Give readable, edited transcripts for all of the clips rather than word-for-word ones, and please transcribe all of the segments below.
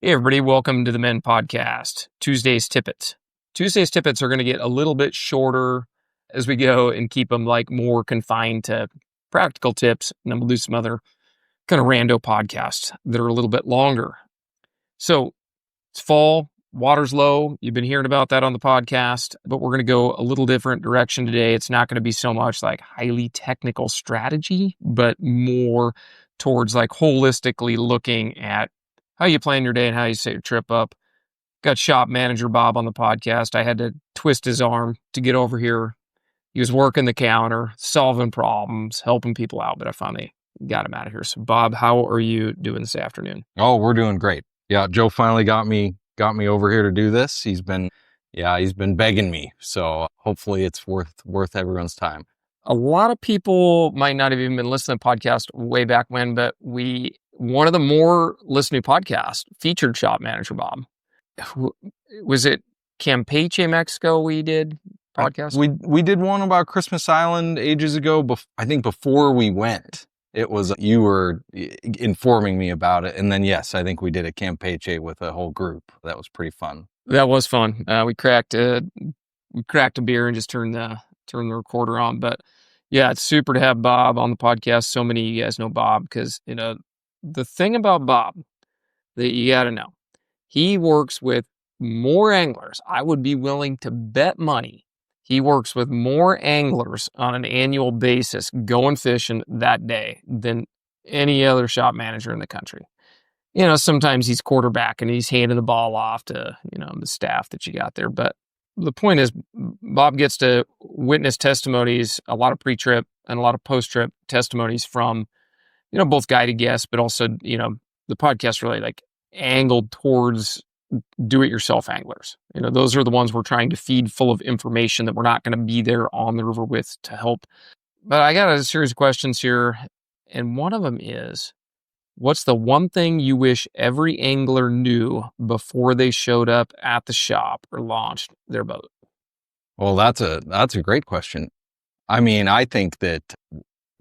Hey, everybody. Welcome to the Men Podcast. Tuesday's Tippets. Tuesday's Tippets are going to get a little bit shorter as we go and keep them more confined to practical tips. And then we'll do some other kind of rando podcasts that are a little bit longer. So it's fall, water's low. You've been hearing about that on the podcast, but we're going to go a little different direction today. It's not going to be so much like highly technical strategy, but more towards holistically looking at how you plan your day and how you set your trip up. Got shop manager Bob on the podcast. I had to twist his arm to get over here. He was working the counter, solving problems, helping people out, but I finally got him out of here. So Bob, how are you doing this afternoon? Oh, we're doing great. Yeah, Joe finally got me over here to do this. He's been begging me. So hopefully it's worth everyone's time. A lot of people might not have even been listening to the podcast way back when, but one of the more listened to podcasts featured shop manager Bob. Was it Campeche, Mexico we did podcast? We did one about Christmas Island ages ago. I think before we went, it was you were informing me about it. And then, yes, I think we did a Campeche with a whole group. That was pretty fun. That was fun. We cracked a beer and just turned the recorder on. But yeah, it's super to have Bob on the podcast. So many of you guys know Bob because, the thing about Bob that you got to know, he works with more anglers. I would be willing to bet money he works with more anglers on an annual basis going fishing that day than any other shop manager in the country. Sometimes he's quarterback and he's handing the ball off to, the staff that you got there. But the point is, Bob gets to witness testimonies, a lot of pre-trip and a lot of post-trip testimonies from, both guided guests, but also, the podcast really angled towards do-it-yourself anglers. Those are the ones we're trying to feed full of information that we're not going to be there on the river with to help. But I got a series of questions here, and one of them is, what's the one thing you wish every angler knew before they showed up at the shop or launched their boat? Well, that's a great question. I mean, I think that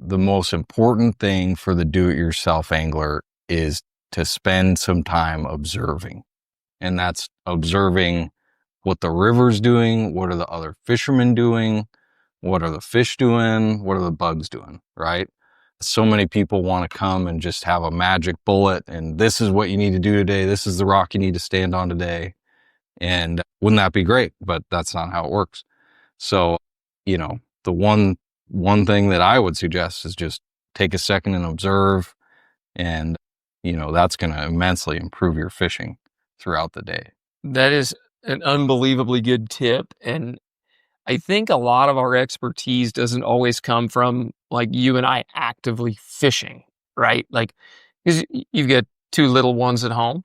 the most important thing for the do-it-yourself angler is to spend some time observing. And that's observing what the river's doing, what are the other fishermen doing, what are the fish doing, what are the bugs doing, right? So many people want to come and just have a magic bullet and this is what you need to do today, this is the rock you need to stand on today. And wouldn't that be great? But that's not how it works. So, the one thing that I would suggest is just take a second and observe. And, that's going to immensely improve your fishing throughout the day. That is an unbelievably good tip. And I think a lot of our expertise doesn't always come from you and I actively fishing, right? Because you've got two little ones at home,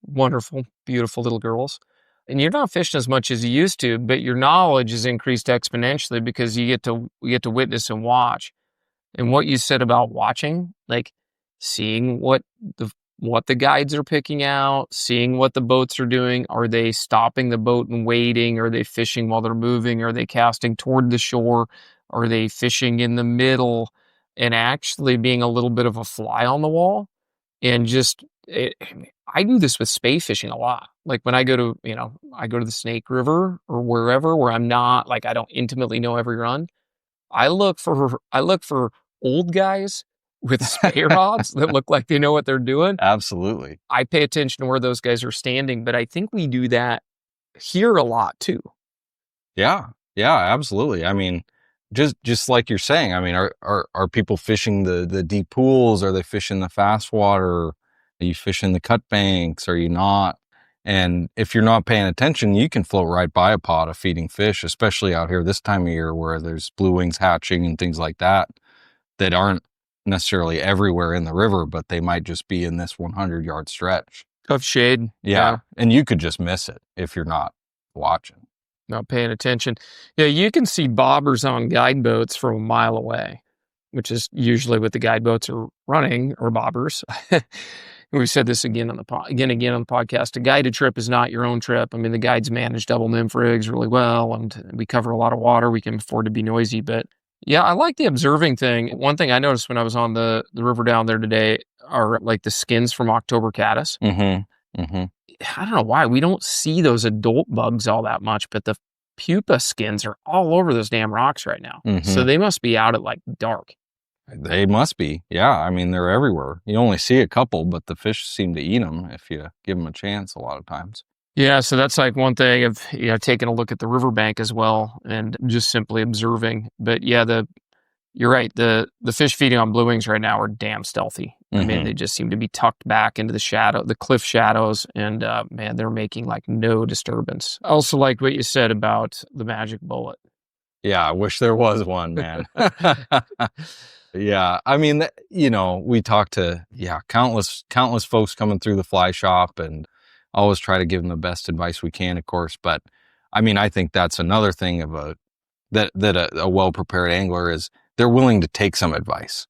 wonderful, beautiful little girls. And you're not fishing as much as you used to, but your knowledge is increased exponentially because you get to witness and watch. And what you said about watching, seeing what the guides are picking out, seeing what the boats are doing. Are they stopping the boat and waiting? Are they fishing while they're moving? Are they casting toward the shore? Are they fishing in the middle? And actually being a little bit of a fly on the wall. And I do this with spay fishing a lot. When I go to the Snake River or wherever where I'm not, I don't intimately know every run. I look for old guys with spay rods that look like they know what they're doing. Absolutely. I pay attention to where those guys are standing, but I think we do that here a lot too. Yeah, absolutely. I mean, just like you're saying, I mean, are people fishing the deep pools? Are they fishing the fast water? Are you fishing the cut banks? Are you not? And if you're not paying attention, you can float right by a pod of feeding fish, especially out here this time of year where there's blue wings hatching and things like that aren't necessarily everywhere in the river, but they might just be in this 100-yard stretch. Tough shade. Yeah. And you could just miss it if you're not watching. Not paying attention. Yeah, you can see bobbers on guide boats from a mile away, which is usually what the guide boats are running, or bobbers. We've said this again on the podcast. A guided trip is not your own trip. I mean, the guides manage double nymph rigs really well, and we cover a lot of water. We can afford to be noisy, but yeah, I like the observing thing. One thing I noticed when I was on the river down there today are the skins from October caddis. Mm-hmm. Mm-hmm. I don't know why we don't see those adult bugs all that much, but the pupa skins are all over those damn rocks right now. Mm-hmm. So they must be out at like dark. They must be. Yeah. I mean, they're everywhere. You only see a couple, but the fish seem to eat them if you give them a chance a lot of times. Yeah, so that's like one thing of taking a look at the riverbank as well and just simply observing. But yeah, you're right. The fish feeding on blue wings right now are damn stealthy. I mean, Mm-hmm. they just seem to be tucked back into the cliff shadows, and man, they're making like no disturbance. I also like what you said about the magic bullet. Yeah. I wish there was one, man. Yeah. I mean, we talk to, countless folks coming through the fly shop and always try to give them the best advice we can, of course. But I mean, I think that's another thing of a well-prepared angler is they're willing to take some advice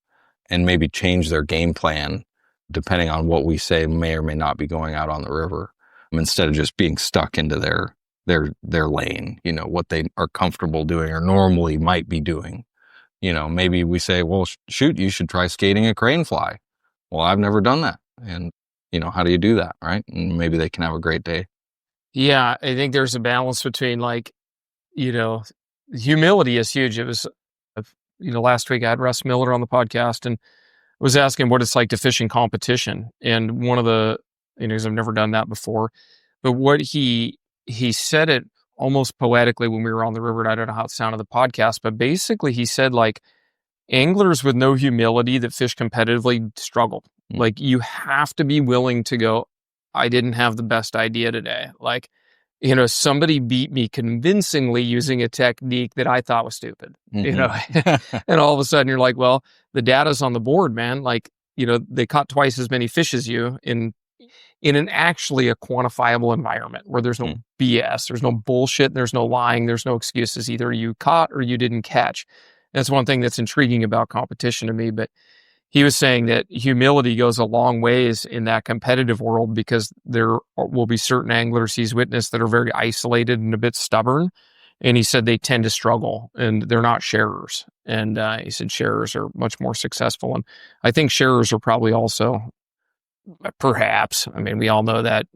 and maybe change their game plan depending on what we say may or may not be going out on the river, instead of just being stuck into their lane, what they are comfortable doing or normally might be doing. Maybe we say, well, shoot, you should try skating a crane fly. Well, I've never done that. And, how do you do that? Right. And maybe they can have a great day. Yeah, I think there's a balance between like, you know, humility is huge. It was, last week I had Russ Miller on the podcast and was asking what it's like to fish in competition. And one of the, 'cause I've never done that before, but what he said it almost poetically when we were on the river. And I don't know how it sounded on the podcast, but basically he said like anglers with no humility that fish competitively struggle. Mm. Like you have to be willing to go, I didn't have the best idea today. Like, somebody beat me convincingly using a technique that I thought was stupid, Mm-hmm. and all of a sudden you're like, well, the data's on the board, man. Like, they caught twice as many fish as you in an actually a quantifiable environment where there's no Mm. BS, there's no bullshit, there's no lying, there's no excuses. Either you caught or you didn't catch. That's one thing that's intriguing about competition to me. But he was saying that humility goes a long ways in that competitive world because there will be certain anglers he's witnessed that are very isolated and a bit stubborn. And he said they tend to struggle and they're not sharers. And he said sharers are much more successful. And I think sharers are probably also, perhaps, I mean, we all know that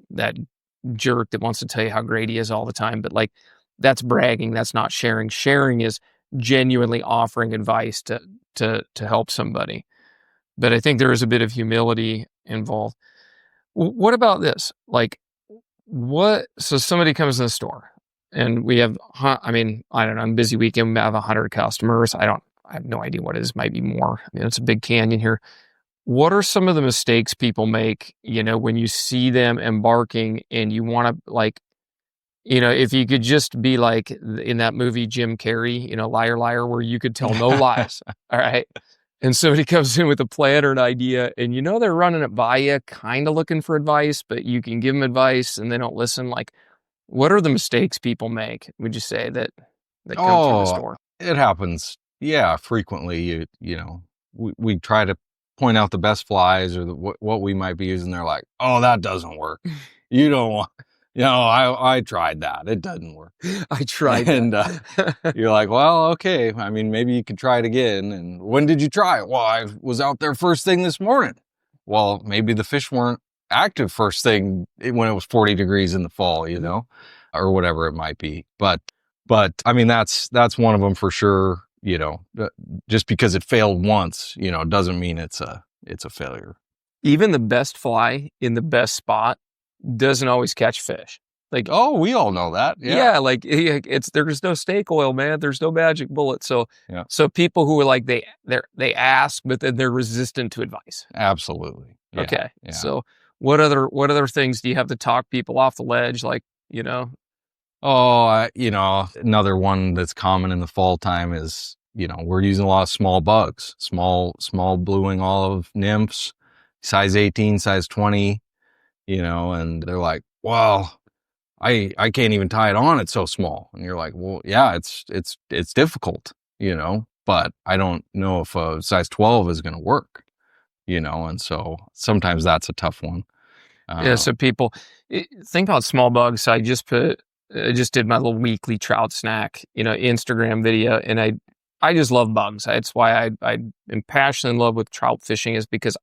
jerk that wants to tell you how great he is all the time, but like that's bragging. That's not sharing. Sharing is genuinely offering advice to help somebody. But I think there is a bit of humility involved. What about this? Like, so somebody comes in the store and we have, I mean, I don't know, on a busy weekend, we have 100 customers. I have no idea what it is. Might be more. I mean, it's a big canyon here. What are some of the mistakes people make, when you see them embarking and you want to like, if you could just be like in that movie, Jim Carrey, Liar, Liar, where you could tell no lies. All right. And somebody comes in with a plan or an idea and they're running it by you, kind of looking for advice, but you can give them advice and they don't listen. Like, what are the mistakes people make, would you say, that come through the Oh, store? it happens. Yeah, frequently. We try to point out the best flies or what we might be using. They're like, oh, that doesn't work. You don't want, I tried that. It doesn't work. I tried And that. you're like, well, okay. I mean, maybe you could try it again. And when did you try it? Well, I was out there first thing this morning. Well, maybe the fish weren't active first thing when it was 40 degrees in the fall, or whatever it might be. But I mean, that's one of them for sure. Just because it failed once, doesn't mean it's a failure. Even the best fly in the best spot doesn't always catch fish. Like, oh, we all know that. Yeah, like there's no snake oil, man. There's no magic bullet. So Yeah. so people who are like they ask, but then they're resistant to advice. Absolutely. Yeah, Okay. yeah. So what other things do you have to talk people off the ledge? Like, Oh, another one that's common in the fall time is, we're using a lot of small bugs, small blue wing olive nymphs, size 18, size 20, and they're like, well, I can't even tie it on. It's so small. And you're like, well, yeah, it's difficult, but I don't know if a size 12 is going to work, and so sometimes that's a tough one. Yeah. So people think about small bugs. I just did my little weekly trout snack, Instagram video, and I just love bugs. That's why I am passionate in love with trout fishing, is because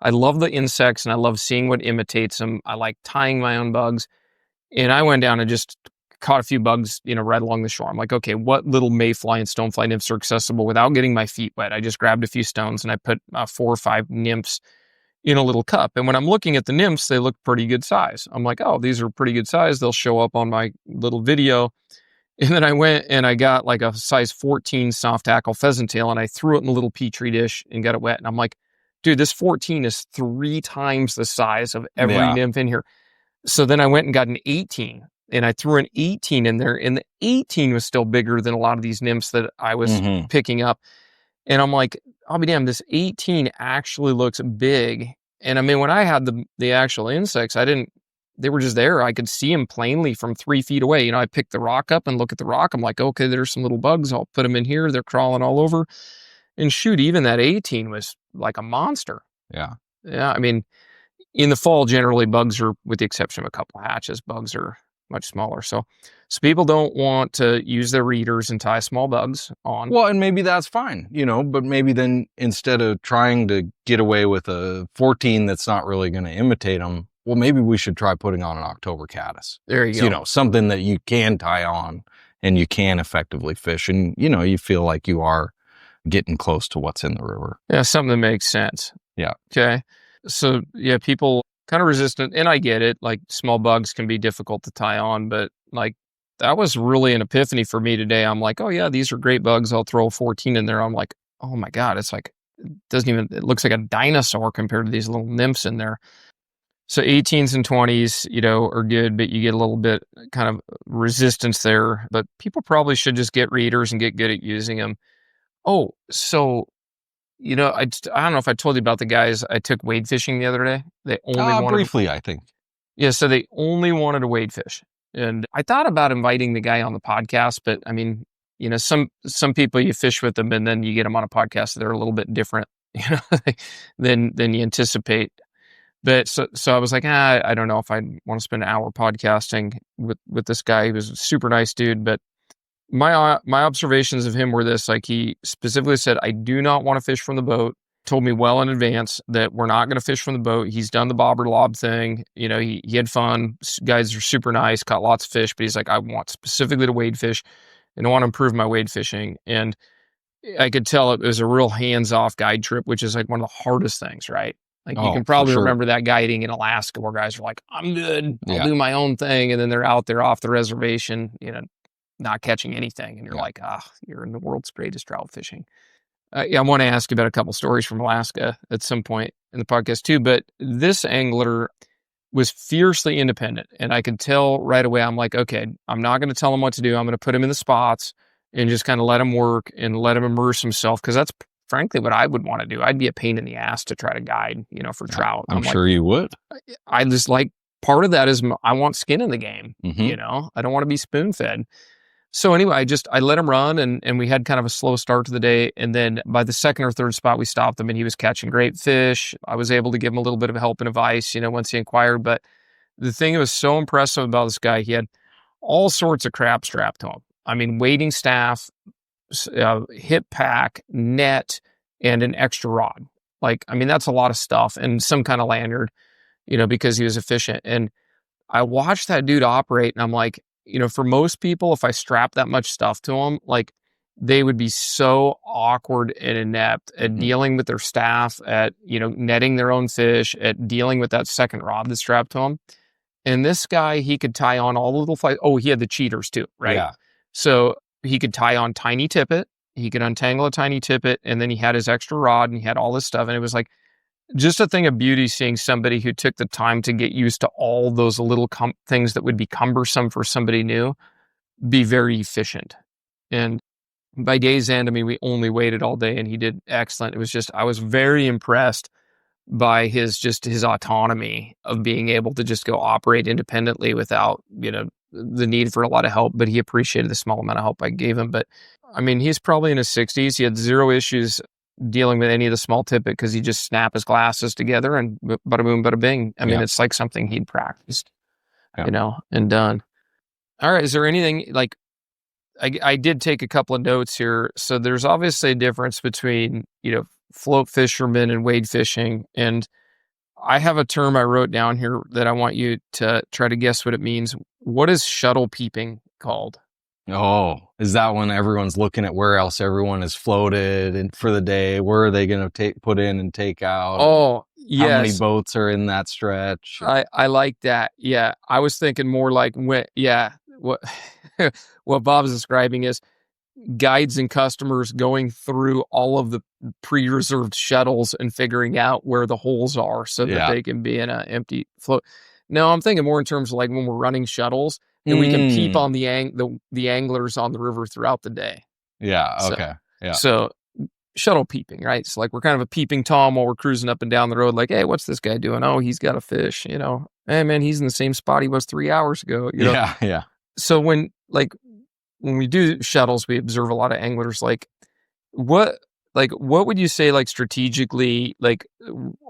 I love the insects and I love seeing what imitates them. I like tying my own bugs. And I went down and just caught a few bugs, right along the shore. I'm like, okay, what little mayfly and stonefly nymphs are accessible without getting my feet wet? I just grabbed a few stones and I put 4 or 5 nymphs in a little cup. And when I'm looking at the nymphs, they look pretty good size. I'm like, oh, these are pretty good size. They'll show up on my little video. And then I went and I got like a size 14 soft hackle pheasant tail and I threw it in a little petri dish and got it wet. And I'm like, dude, this 14 is 3 times the size of every Yeah. nymph in here. So then I went and got an 18 and I threw an 18 in there, and the 18 was still bigger than a lot of these nymphs that I was picking up. And I'm like, I'll be damned, this 18 actually looks big. And I mean, when I had the actual insects, they were just there. I could see them plainly from 3 feet away. I picked the rock up and look at the rock. I'm like, okay, there's some little bugs. I'll put them in here. They're crawling all over. And shoot, even that 18 was like a monster. Yeah. Yeah. I mean, in the fall, generally bugs are, with the exception of a couple hatches, bugs are much smaller. So people don't want to use their readers and tie small bugs on. Well, and maybe that's fine, but maybe then instead of trying to get away with a 14 that's not really going to imitate them, well, maybe we should try putting on an October caddis. There you go. Something that you can tie on and you can effectively fish, and, you feel like you are getting close to what's in the river. Yeah, something that makes sense. Yeah. Okay. So, yeah, people kind of resistant, and I get it. Like, small bugs can be difficult to tie on, but like, that was really an epiphany for me today. I'm like, oh yeah, these are great bugs. I'll throw a 14 in there. I'm like, oh my God, it's like, it looks like a dinosaur compared to these little nymphs in there. So 18s and 20s, are good, but you get a little bit kind of resistance there. But people probably should just get readers and get good at using them. Oh, so, I don't know if I told you about the guys I took wade fishing the other day. They only wanted briefly, I think. Yeah, so they only wanted to wade fish. And I thought about inviting the guy on the podcast, but I mean, some people you fish with them and then you get them on a podcast, they're a little bit different, than you anticipate. But so I was like, I don't know if I want to spend an hour podcasting with this guy. He was a super nice dude, but my observations of him were this: like, he specifically said, I do not want to fish from the boat. Told me well in advance that we're not going to fish from the boat. He's done the bobber lob thing. He had fun. Guys are super nice, caught lots of fish, but he's like, I want specifically to wade fish and I want to improve my wade fishing. And I could tell it was a real hands-off guide trip, which is like one of the hardest things, right? Like, you can probably remember that guiding in Alaska where guys are like, I'm good, I'll do my own thing. And then they're out there off the reservation, not catching anything. And you're like, you're in the world's greatest trout fishing. I want to ask you about a couple stories from Alaska at some point in the podcast too, but this angler was fiercely independent. And I could tell right away, I'm like, okay, I'm not going to tell him what to do. I'm going to put him in the spots and just kind of let him work and let him immerse himself. Cause that's frankly what I would want to do. I'd be a pain in the ass to try to guide, for trout. I'm sure you would. I just like, part of that is I want skin in the game. I don't want to be spoon fed. So anyway, I let him run and we had kind of a slow start to the day. And then by the second or third spot, we stopped him and he was catching great fish. I was able to give him a little bit of help and advice, once he inquired. But the thing that was so impressive about this guy, he had all sorts of crap strapped to him. I mean, wading staff, hip pack, net, and an extra rod. Like, I mean, that's a lot of stuff, and some kind of lanyard, because he was efficient. And I watched that dude operate and I'm like, for most people, if I strap that much stuff to them, like, they would be so awkward and inept at dealing with their staff, at, netting their own fish, at dealing with that second rod that's strapped to them. And this guy, he could tie on all the little flies. Oh, he had the cheaters too, right? Yeah. So he could tie on tiny tippet. He could untangle a tiny tippet, and then he had his extra rod and he had all this stuff. And it was like just a thing of beauty seeing somebody who took the time to get used to all those little things that would be cumbersome for somebody new, be very efficient. And by day's end, I mean, we only waited all day and he did excellent. It was just, I was very impressed by his autonomy of being able to just go operate independently without, the need for a lot of help, but he appreciated the small amount of help I gave him. But I mean, he's probably in his 60s. He had zero issues dealing with any of the small tippet because he just snapped his glasses together and bada boom, bada bing. I mean, it's like something he'd practiced, and done. All right. Is there anything like, I did take a couple of notes here. So there's obviously a difference between, float fishermen and wade fishing. And I have a term I wrote down here that I want you to try to guess what it means. What is shuttle peeping called? Oh, is that when everyone's looking at where else everyone is floated and for the day? Where are they going to put in and take out? And Oh, how many yes. boats are in that stretch? I like that. Yeah. I was thinking more like what what Bob's describing is guides and customers going through all of the pre-reserved shuttles and figuring out where the holes are so that Yeah. they can be in an empty float. No, I'm thinking more in terms of like when we're running shuttles and we can peep Mm, on the anglers on the river throughout the day. yeah. So Okay. Yeah. so shuttle peeping, right? It's like we're kind of a peeping Tom while we're cruising up and down the road, like, hey, what's this guy doing? Oh, he's got a fish, you know. Hey man, he's in the same spot he was 3 hours ago, you know. Yeah. Yeah. So when we do shuttles, we observe a lot of anglers. What what would you say like strategically,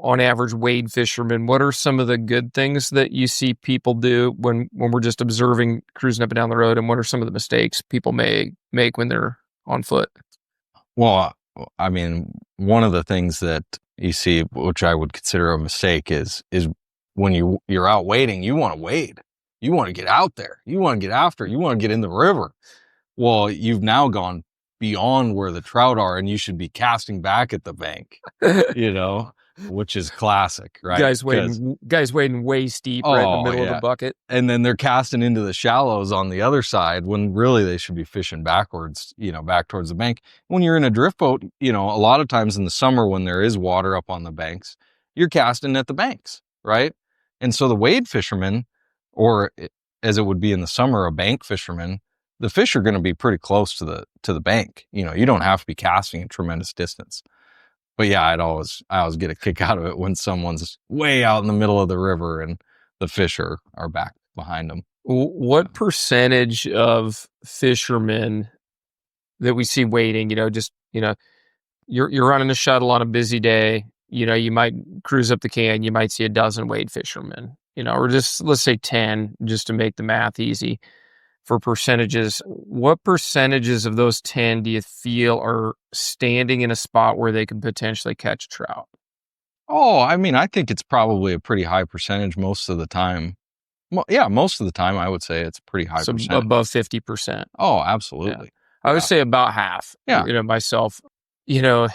on average, wade fishermen? What are some of the good things that you see people do when we're just observing cruising up and down the road, and what are some of the mistakes people may make when they're on foot? Well, I mean, one of the things that you see, which I would consider a mistake, is when you're out wading, you want to wade, you want to get out there, you want to get after, you want to get in the river. Well, you've now gone beyond where the trout are, and you should be casting back at the bank, you know, which is classic, right? Because Guys wading waist deep right in the oh middle of the yeah, bucket. and then they're casting into the shallows on the other side when really they should be fishing backwards, back towards the bank. When you're in a drift boat, a lot of times in the summer when there is water up on the banks, you're casting at the banks, right? And so the wade fishermen, or as it would be in the summer, a bank fisherman, the fish are going to be pretty close to the bank. You don't have to be casting a tremendous distance. But yeah, I always get a kick out of it when someone's way out in the middle of the river and the fish are back behind them. What percentage of fishermen that we see waiting, you're running a shuttle on a busy day, you might cruise up the can, you might see a dozen wade fishermen, or just let's say 10, just to make the math easy for percentages. What percentages of those 10 do you feel are standing in a spot where they could potentially catch trout? Oh, I mean, I think it's probably a pretty high percentage most of the time. Yeah, most of the time I would say it's a pretty high So percentage. above 50%. Oh, Yeah. absolutely. I would Yeah. say about half, Yeah. myself, you know,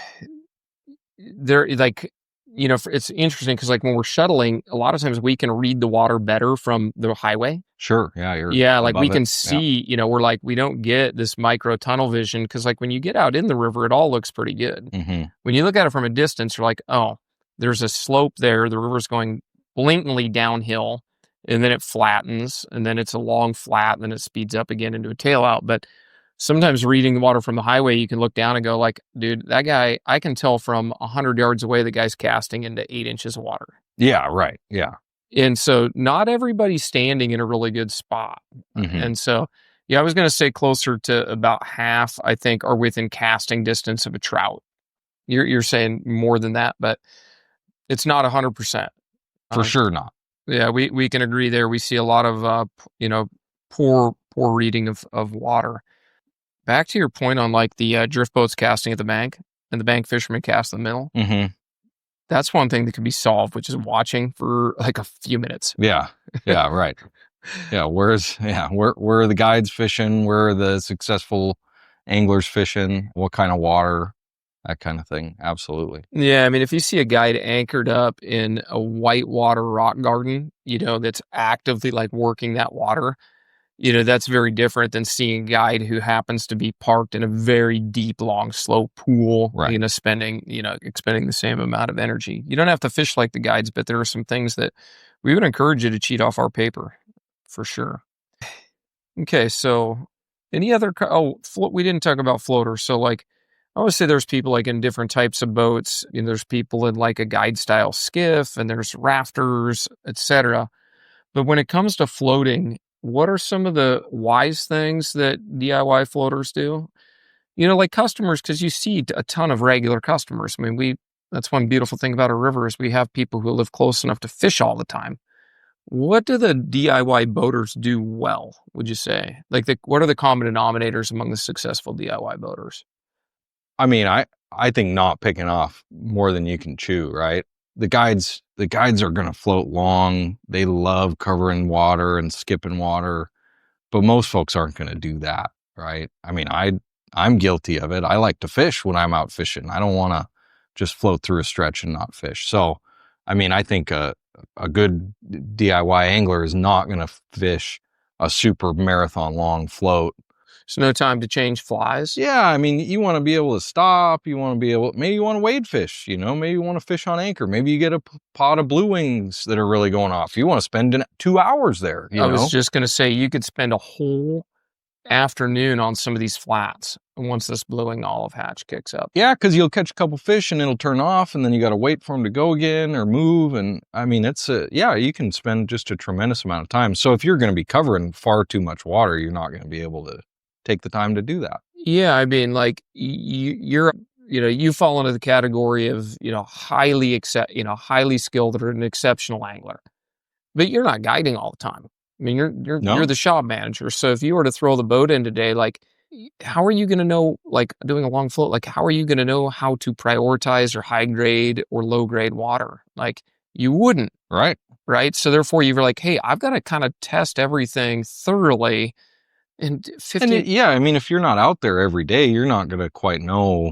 there like, it's interesting because like when we're shuttling, a lot of times we can read the water better from the highway. Sure. Yeah, you're Yeah, like we above it. can Yeah. see, we don't get this micro tunnel vision because like when you get out in the river, it all looks pretty good. Mhm. When you look at it from a distance, you're like, oh, there's a slope there. The river's going blatantly downhill and then it flattens and then it's a long flat and then it speeds up again into a tail out. But sometimes reading the water from the highway, you can look down and go like, dude, that guy, I can tell from 100 yards away, the guy's casting into 8 inches of water. Yeah, right. Yeah. And so not everybody's standing in a really good spot. Mhm. And so, yeah, I was going to say closer to about half, I think, are within casting distance of a trout. You're saying more than that, but it's not 100%. For Uh, sure not. yeah, we can agree there. We see a lot of, poor reading of water. Back to your point on like the drift boats casting at the bank and the bank fishermen cast in the middle. Mhm. That's one thing that could be solved, which is watching for like a few minutes. Yeah. Yeah, right. Yeah, where are the guides fishing? Where are the successful anglers fishing? What kind of water? That kind of thing. Absolutely. Yeah, I mean, if you see a guide anchored up in a whitewater rock garden, that's actively like working that water, that's very different than seeing a guide who happens to be parked in a very deep, long, slow pool, Right. expending the same amount of energy. You don't have to fish like the guides, but there are some things that we would encourage you to cheat off our paper for sure. Okay, so any other, we didn't talk about floaters. So like, I would say there's people like in different types of boats. There's people in like a guide style skiff and there's rafters, etc. But when it comes to floating, what are some of the wise things that DIY floaters do? Like customers, because you see a ton of regular customers. I mean, that's one beautiful thing about a river is we have people who live close enough to fish all the time. What do the DIY boaters do well, would you say? Like, what are the common denominators among the successful DIY boaters? I mean, I think not picking off more than you can chew, right? the guides are going to float long. They love covering water and skipping water, but most folks aren't going to do that, right? I mean, I'm guilty of it. I like to fish when I'm out fishing. I don't want to just float through a stretch and not fish. So, I mean, I think a good DIY angler is not going to fish a super marathon long float. There's no time to change flies. Yeah, I mean, you want to be able to stop. You want to be able, maybe you want to wade fish, maybe you want to fish on anchor. Maybe you get a pot of blue wings that are really going off. You want to spend 2 hours there, I was just going to say, you could spend a whole afternoon on some of these flats once this blue wing olive hatch kicks up. Yeah, because you'll catch a couple fish and it'll turn off, and then you got to wait for them to go again or move. And I mean, you can spend just a tremendous amount of time. So if you're going to be covering far too much water, you're not going to be able to take the time to do that. Yeah, I mean, like you fall into the category of highly skilled or an exceptional angler, but you're not guiding all the time. I mean, you're the shop manager. So if you were to throw the boat in today, like, how are you going to know, like doing a long float, like how are you going to know how to prioritize or high grade or low grade water? Like you wouldn't. Right. Right. So therefore you were like, hey, I've got to kind of test everything thoroughly. And I mean, if you're not out there every day, you're not going to quite know,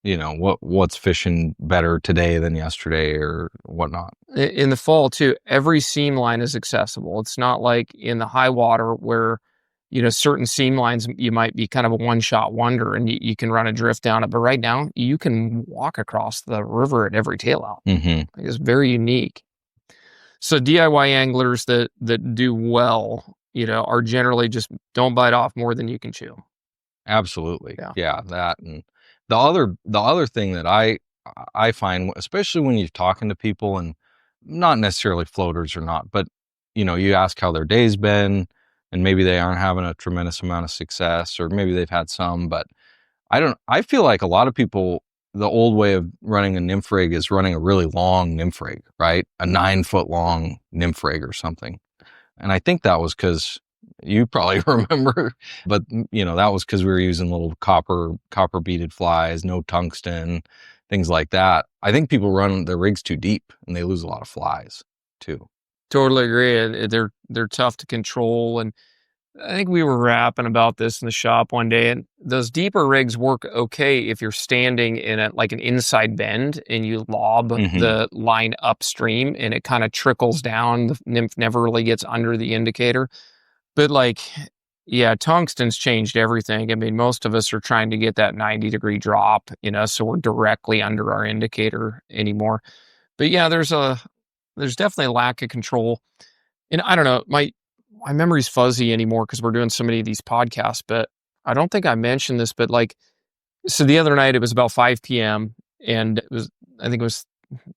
what's fishing better today than yesterday or whatnot. In the fall too, every seam line is accessible. It's not like in the high water where, certain seam lines, you might be kind of a one-shot wonder and you can run a drift down it. But right now you can walk across the river at every tail out. Mm-hmm. It's very unique. So DIY anglers that do well, are generally just don't bite off more than you can chew. Absolutely. Yeah, that. And the other thing that I find, especially when you're talking to people, and not necessarily floaters or not, but you ask how their day's been, and maybe they aren't having a tremendous amount of success, or maybe they've had some, but I feel like a lot of people, the old way of running a nymph rig is running a really long nymph rig, right? A 9-foot long nymph rig or something. And I think that was because you probably remember, but that was because we were using little copper beaded flies, no tungsten, things like that. I think people run their rigs too deep and they lose a lot of flies too. Totally agree. They're tough to control. And I think we were rapping about this in the shop one day, and those deeper rigs work okay if you're standing in like an inside bend and you lob the line upstream and it kind of trickles down. The nymph never really gets under the indicator. But tungsten's changed everything. I mean, most of us are trying to get that 90-degree drop, so we're directly under our indicator anymore. But yeah, there's definitely a lack of control. And I don't know, my memory's fuzzy anymore because we're doing so many of these podcasts, but I don't think I mentioned this, but so the other night it was about 5 p.m. and I think it was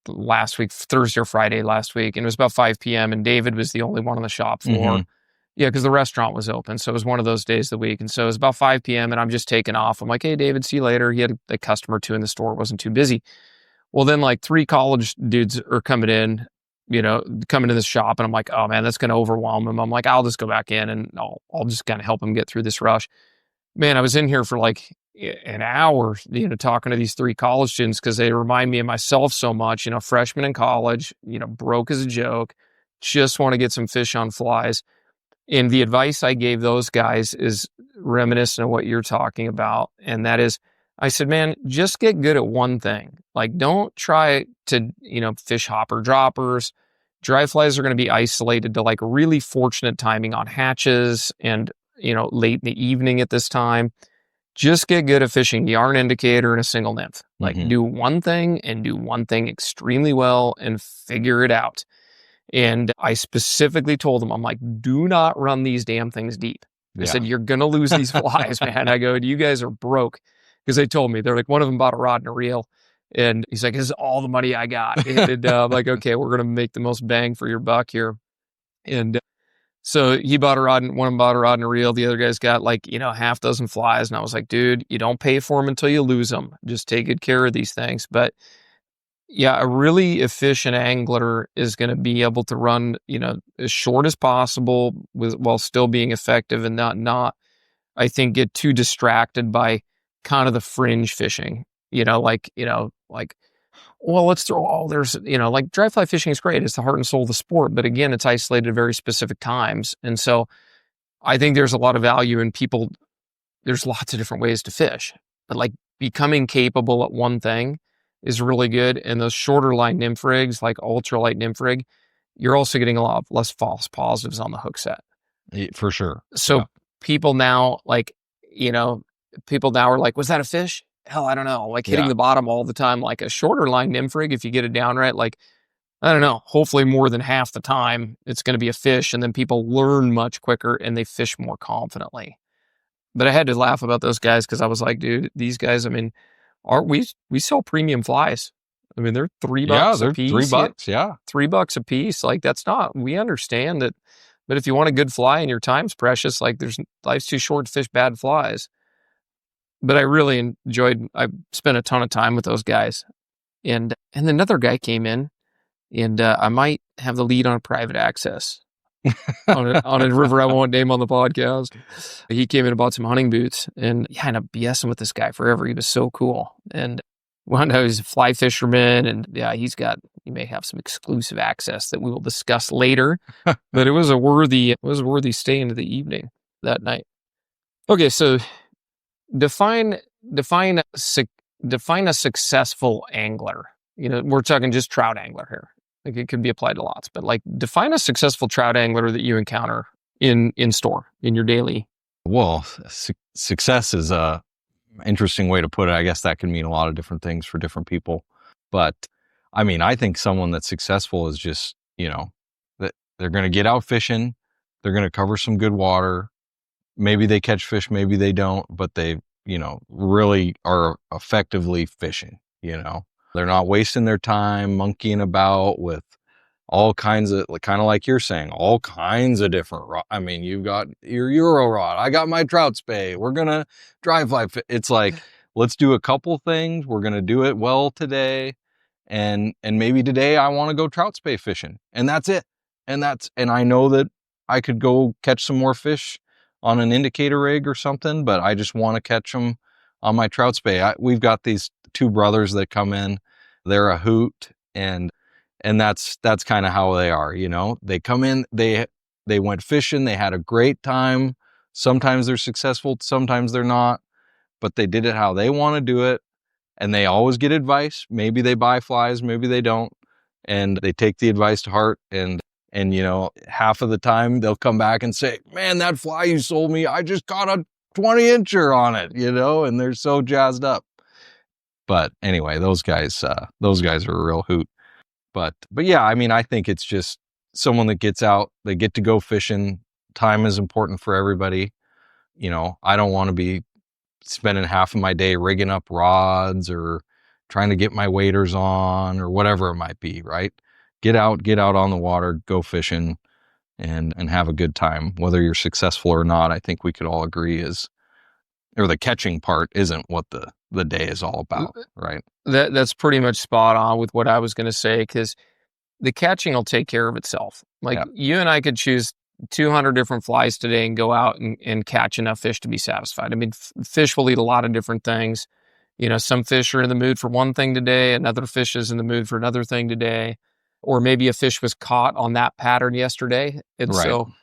last week, Thursday or Friday last week. And it was about 5 p.m. and David was the only one on the shop floor. Yeah, because the restaurant was open. So it was one of those days of the week. And so it was about 5 p.m. and I'm just taking off. I'm like, hey, David, see you later. He had a customer or two in the store. It wasn't too busy. Well, then 3 college dudes are coming into this shop. And I'm like, oh man, that's going to overwhelm him. I'm like, I'll just go back in and I'll just kind of help him get through this rush. Man, I was in here for an hour, talking to these 3 college students because they remind me of myself so much, freshman in college, broke as a joke, just want to get some fish on flies. And the advice I gave those guys is reminiscent of what you're talking about. And that is, I said, man, just get good at one thing. Don't try to, fish hopper droppers. Dry flies are going to be isolated to really fortunate timing on hatches and, late in the evening at this time. Just get good at fishing yarn indicator and a single nymph. Do one thing and do one thing extremely well and figure it out. And I specifically told them, I'm like, do not run these damn things deep. I said, you're going to lose these flies, man. I go, you guys are broke. Because they told me, they're like, one of them bought a rod and a reel. And he's like, this is all the money I got. And I'm like, okay, we're going to make the most bang for your buck here. And so he bought one of them bought a rod and a reel. The other guy's got half dozen flies. And I was like, dude, you don't pay for them until you lose them. Just take good care of these things. But yeah, a really efficient angler is going to be able to run, as short as possible while still being effective and not, I think, get too distracted by kind of the fringe fishing, well, let's throw all there's, like dry fly fishing is great. It's the heart and soul of the sport. But again, it's isolated at very specific times. And so I think there's a lot of value in people. There's lots of different ways to fish, but like becoming capable at one thing is really good. And those shorter line nymph rigs, like ultralight nymph rig, you're also getting a lot of less false positives on the hook set. For sure. So Yeah. people now people now are like, was that a fish? Hell, I don't know. Like hitting Yeah. the bottom all the time, like a shorter line nymph rig, if you get it down right, like, I don't know, hopefully more than half the time it's going to be a fish. And then people learn much quicker and they fish more confidently. But I had to laugh about those guys because I was like, dude, these guys, I mean, we sell premium flies. I mean, they're Yeah, $3 a they're piece. $3. Yeah. $3 a piece. Like that's not, we understand that. But if you want a good fly and your time's precious, like life's too short to fish bad flies. But I really I spent a ton of time with those guys. And another guy came in and I might have the lead on private access on a river I won't name on the podcast. He came in and bought some hunting boots and I ended up BSing with this guy forever. He was so cool. And one day he's a fly fisherman and yeah, he may have some exclusive access that we will discuss later, but it was a worthy stay into the evening that night. Okay. So define, define, define a successful angler. We're talking just trout angler here. Like it could be applied to lots, but like define a successful trout angler that you encounter in store in your daily. Well, success is a interesting way to put it. I guess that can mean a lot of different things for different people. But I mean, I think someone that's successful is just, that they're going to get out fishing. They're going to cover some good water. Maybe they catch fish, maybe they don't, but they, really are effectively fishing, They're not wasting their time monkeying about with all kinds of, kind of like you're saying, all kinds of different rod. I mean, you've got your Euro rod. I got my trout spay. We're going to dry fly. It's like, let's do a couple things. We're going to do it well today. And maybe today I want to go trout spay fishing and that's it. And I know that I could go catch some more fish on an indicator rig or something, but I just want to catch them on my trout spay. We've got these two brothers that come in. They're a hoot, and that's kind of how they are. They come in, they went fishing, they had a great time. Sometimes they're successful, sometimes they're not, but they did it how they want to do it, and they always get advice. Maybe they buy flies, maybe they don't, and they take the advice to heart. And half of the time they'll come back and say, man, that fly you sold me, I just caught a 20-incher on it, and they're so jazzed up. But anyway, those guys are a real hoot. But yeah, I mean, I think it's just someone that gets out, they get to go fishing. Time is important for everybody. I don't want to be spending half of my day rigging up rods or trying to get my waders on or whatever it might be, right? Get out on the water, go fishing and have a good time. Whether you're successful or not, I think we could all agree or the catching part isn't what the day is all about, right? That's pretty much spot on with what I was going to say, because the catching will take care of itself. Like you and I could choose 200 different flies today and go out and catch enough fish to be satisfied. I mean, fish will eat a lot of different things. Some fish are in the mood for one thing today, another fish is in the mood for another thing today, or maybe a fish was caught on that pattern yesterday. And so,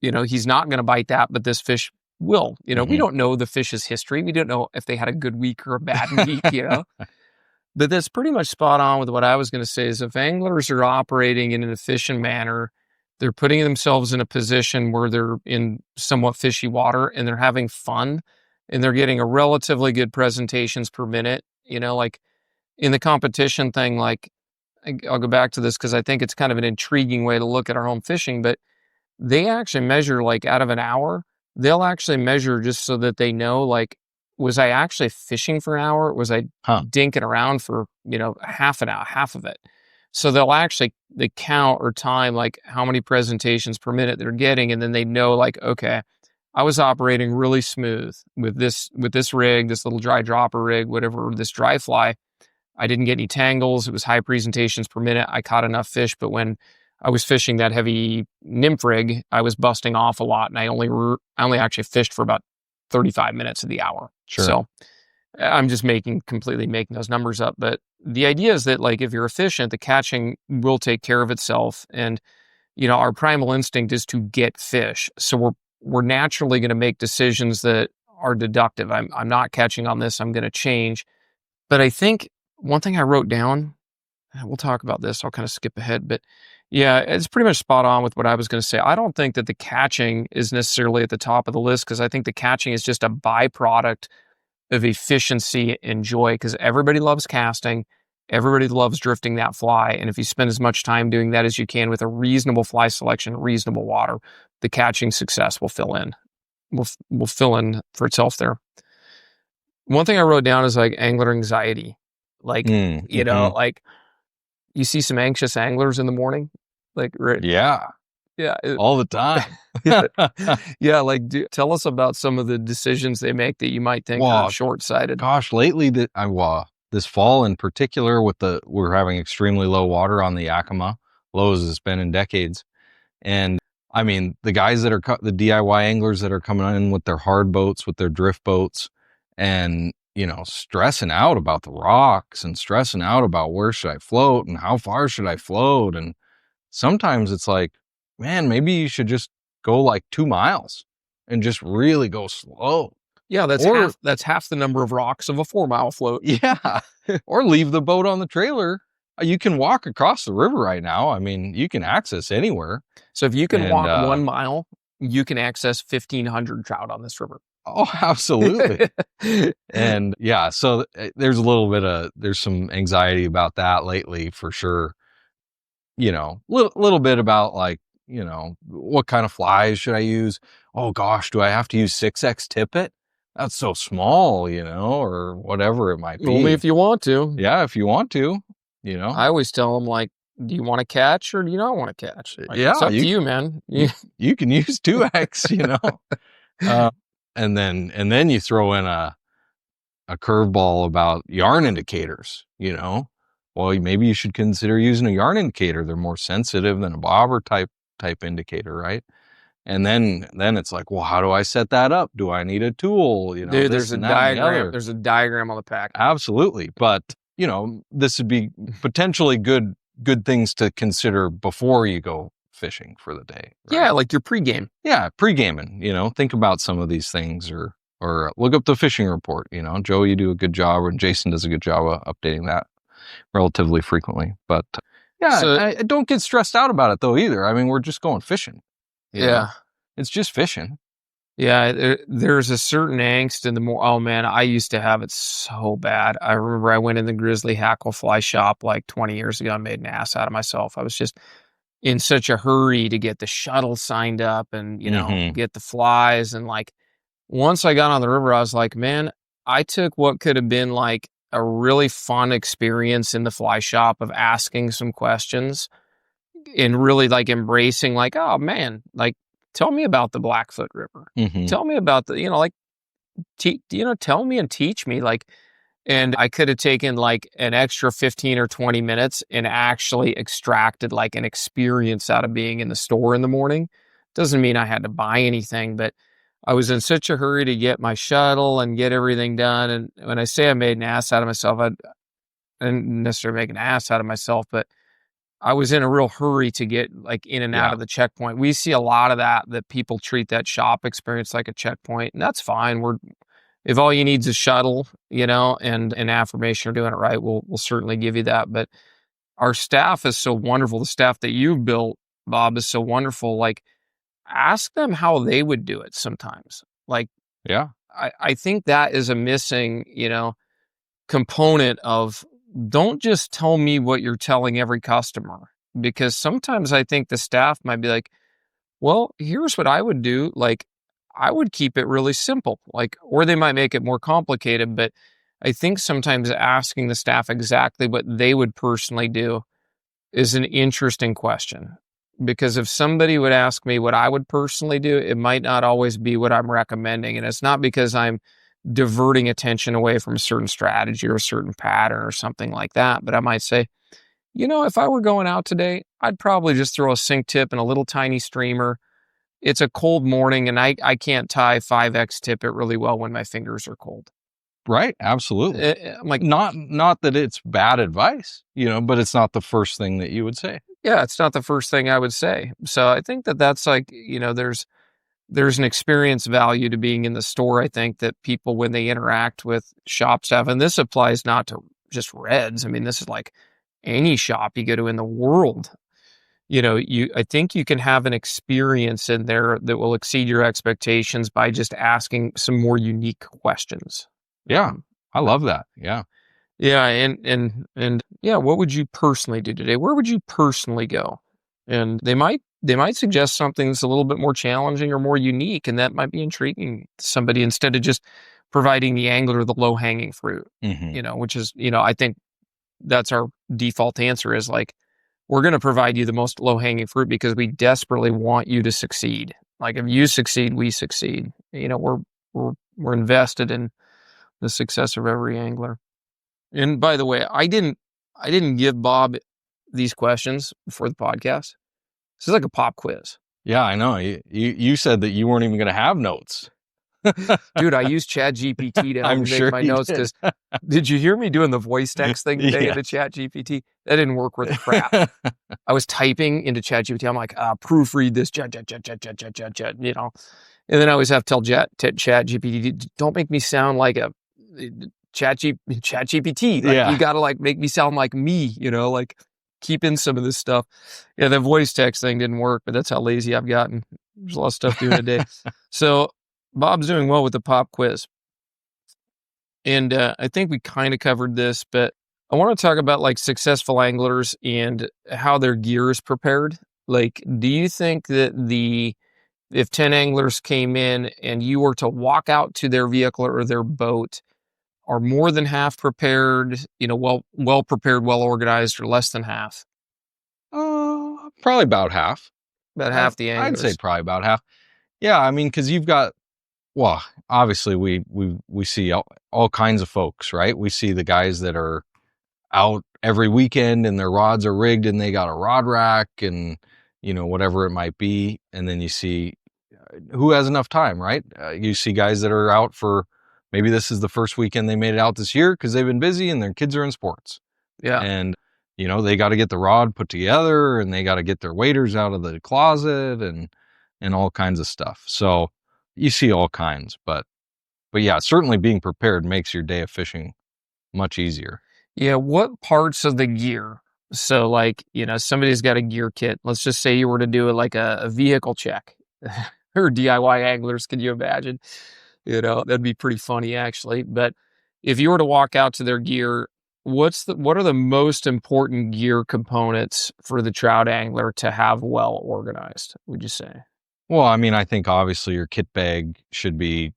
he's not going to bite that, but this fish will. We don't know the fish's history. We don't know if they had a good week or a bad week, But that's pretty much spot on with what I was going to say is if anglers are operating in an efficient manner, they're putting themselves in a position where they're in somewhat fishy water and they're having fun and they're getting a relatively good presentations per minute, like in the competition thing, like I'll go back to this because I think it's kind of an intriguing way to look at our home fishing, but they actually measure like out of an hour, they'll actually measure just so that they know, like, was I actually fishing for an hour? Was I dinking around for, half an hour, half of it? So they count or time like how many presentations per minute they're getting. And then they know like, okay, I was operating really smooth with this rig, this little dry dropper rig, whatever, this dry fly. I didn't get any tangles. It was high presentations per minute. I caught enough fish, but when I was fishing that heavy nymph rig, I was busting off a lot, and I only actually fished for about 35 minutes of the hour. Sure. So I'm just completely making those numbers up, but the idea is that like if you're efficient, the catching will take care of itself. And our primal instinct is to get fish. So we're naturally going to make decisions that are deductive. I'm not catching on this. I'm going to change. But I think one thing I wrote down, and we'll talk about this. I'll kind of skip ahead, but yeah, it's pretty much spot on with what I was going to say. I don't think that the catching is necessarily at the top of the list because I think the catching is just a byproduct of efficiency and joy because everybody loves casting. Everybody loves drifting that fly. And if you spend as much time doing that as you can with a reasonable fly selection, reasonable water, the catching success will fill in. Will fill in for itself there. One thing I wrote down is like angler anxiety. Like, like you see some anxious anglers in the morning. Like, right. Yeah. Yeah. All the time. Yeah. Like, tell us about some of the decisions they make that you might think are short-sighted. Gosh, lately this fall in particular we're having extremely low water on the Yakima, low as it's been in decades. And I mean, the guys that are the DIY anglers that are coming in with their hard boats, with their drift boats and, stressing out about the rocks and stressing out about where should I float and how far should I float. And sometimes it's like, man, maybe you should just go like 2 miles and just really go slow. Yeah, that's half the number of rocks of a 4-mile float. Yeah. Or leave the boat on the trailer. You can walk across the river right now. I mean, you can access anywhere. So if you can walk 1 mile, you can access 1,500 trout on this river. Oh, absolutely. And yeah, so there's some anxiety about that lately for sure. Little bit about like, what kind of flies should I use? Oh gosh, do I have to use 6X tippet? That's so small, or whatever it might be. Only if you want to. Yeah, if you want to, I always tell them like, do you want to catch or do you not want to catch? Like, yeah, it's up to you, man. You can use 2X, and then you throw in a curveball about yarn indicators, Well, maybe you should consider using a yarn indicator. They're more sensitive than a bobber type indicator, right? And then it's like, well, how do I set that up? Do I need a tool? Dude, there's a diagram. There's a diagram on the pack. Absolutely. But, this would be potentially good things to consider before you go fishing for the day. Right? Yeah, like your pregame. Yeah, pre-gaming, think about some of these things or look up the fishing report. Joe, you do a good job, and Jason does a good job of updating that relatively frequently. But yeah, so, I don't get stressed out about it though either. I mean, we're just going fishing. Yeah. It's just fishing. Yeah, there's a certain angst in the more. Oh man, I used to have it so bad. I remember I went in the grizzly hackle fly shop like 20 years ago and made an ass out of myself. I was just in such a hurry to get the shuttle signed up and, get the flies. And like, once I got on the river, I was like, man, I took what could have been like a really fun experience in the fly shop of asking some questions and really like embracing like, oh man, like, tell me about the Blackfoot River. Tell me about the, tell me and teach me like, and I could have taken like an extra 15 or 20 minutes and actually extracted like an experience out of being in the store in the morning. Doesn't mean I had to buy anything, but I was in such a hurry to get my shuttle and get everything done. And when I say I made an ass out of myself, I didn't necessarily make an ass out of myself, but I was in a real hurry to get like in and out of the checkpoint. We see a lot of that people treat that shop experience like a checkpoint, and that's fine. If all you need is a shuttle, and an affirmation you're doing it right, we'll certainly give you that. But our staff is so wonderful. The staff that you've built, Bob, is so wonderful. Like, ask them how they would do it sometimes. Like, yeah, I think that is a missing, component of, don't just tell me what you're telling every customer, because sometimes I think the staff might be like, well, here's what I would do. Like, I would keep it really simple, like, or they might make it more complicated. But I think sometimes asking the staff exactly what they would personally do is an interesting question, because if somebody would ask me what I would personally do, it might not always be what I'm recommending. And it's not because I'm diverting attention away from a certain strategy or a certain pattern or something like that. But I might say, if I were going out today, I'd probably just throw a sink tip and a little tiny streamer. It's a cold morning and I can't tie 5X tippet really well when my fingers are cold. Right. Absolutely. I'm like, Not that it's bad advice, but it's not the first thing that you would say. yeah, it's not the first thing I would say. So I think that that's like, there's an experience value to being in the store. I think that people, when they interact with shop staff, and this applies not to just Reds. I mean, this is like any shop you go to in the world. I think you can have an experience in there that will exceed your expectations by just asking some more unique questions. Yeah. Um, I love that. Yeah. yeah, and yeah, what would you personally do today? Where would you personally go? And they might suggest something that's a little bit more challenging or more unique, and that might be intriguing to somebody instead of just providing the angler the low hanging fruit. Hmm. Which is, I think that's our default answer is like, we're going to provide you the most low hanging fruit because we desperately want you to succeed. Like if you succeed, we succeed. We're invested in the success of every angler. And by the way, I didn't give Bob these questions for the podcast. This is like a pop quiz. Yeah, I know. You said that you weren't even going to have notes. Dude, I used Chat GPT to help I'm me make sure my you notes did. because did you hear me doing the voice text thing today into Yes. Chat GPT? That didn't work worth a crap. I was typing into Chat GPT. I'm like, proofread this, chat, And then I always have to tell Chat GPT, don't make me sound like a Chat GPT. Like you Yeah. got to like make me sound like me, like keep in some of this stuff. Yeah, the voice text thing didn't work, but that's how lazy I've gotten. There's a lot of stuff doing today. So Bob's doing well with the pop quiz. And I think we kind of covered this, but I want to talk about like successful anglers and how their gear is prepared. Like, do you think that if 10 anglers came in and you were to walk out to their vehicle or their boat, are more than half prepared, well prepared, well organized, or less than half? Probably about half. About I half the I'd say anglers. probably about half. Yeah, I mean, because you've got, well, obviously we see all kinds of folks, right? We see the guys that are out every weekend and their rods are rigged and they got a rod rack and whatever it might be, and then you see who has enough time, right? You see guys that are out for, maybe this is the first weekend they made it out this year because they've been busy and their kids are in sports, Yeah. and they got to get the rod put together and they got to get their waders out of the closet and all kinds of stuff. So you see all kinds, but yeah, certainly being prepared makes your day of fishing much easier. Yeah. What parts of the gear? So, like, somebody's got a gear kit. Let's just say you were to do like a vehicle check or DIY anglers. Can you imagine? That'd be pretty funny actually. But if you were to walk out to their gear, what are the most important gear components for the trout angler to have well organized, would you say? Well, I mean, I think obviously your kit bag should be,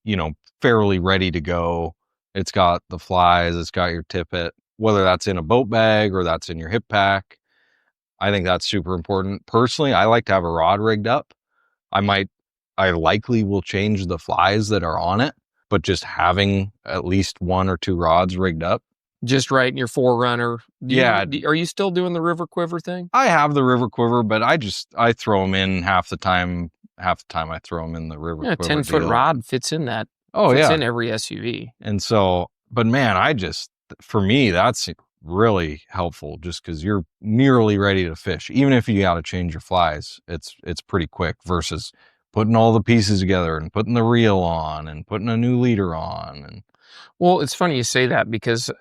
fairly ready to go. It's got the flies, it's got your tippet, whether that's in a boat bag or that's in your hip pack. I think that's super important. Personally, I like to have a rod rigged up. I likely will change the flies that are on it, but just having at least one or two rods rigged up. Just right in your Forerunner. Yeah. Are you still doing the river quiver thing? I have the river quiver, but I throw them in half the time. Half the time I throw them in the river Yeah, quiver 10-foot deal. rod fits in that. Oh Fits yeah. in every SUV. And so, but man, for me, that's really helpful just because you're nearly ready to fish. Even if you got to change your flies, it's pretty quick versus putting all the pieces together and putting the reel on and putting a new leader on. And Well, it's funny you say that because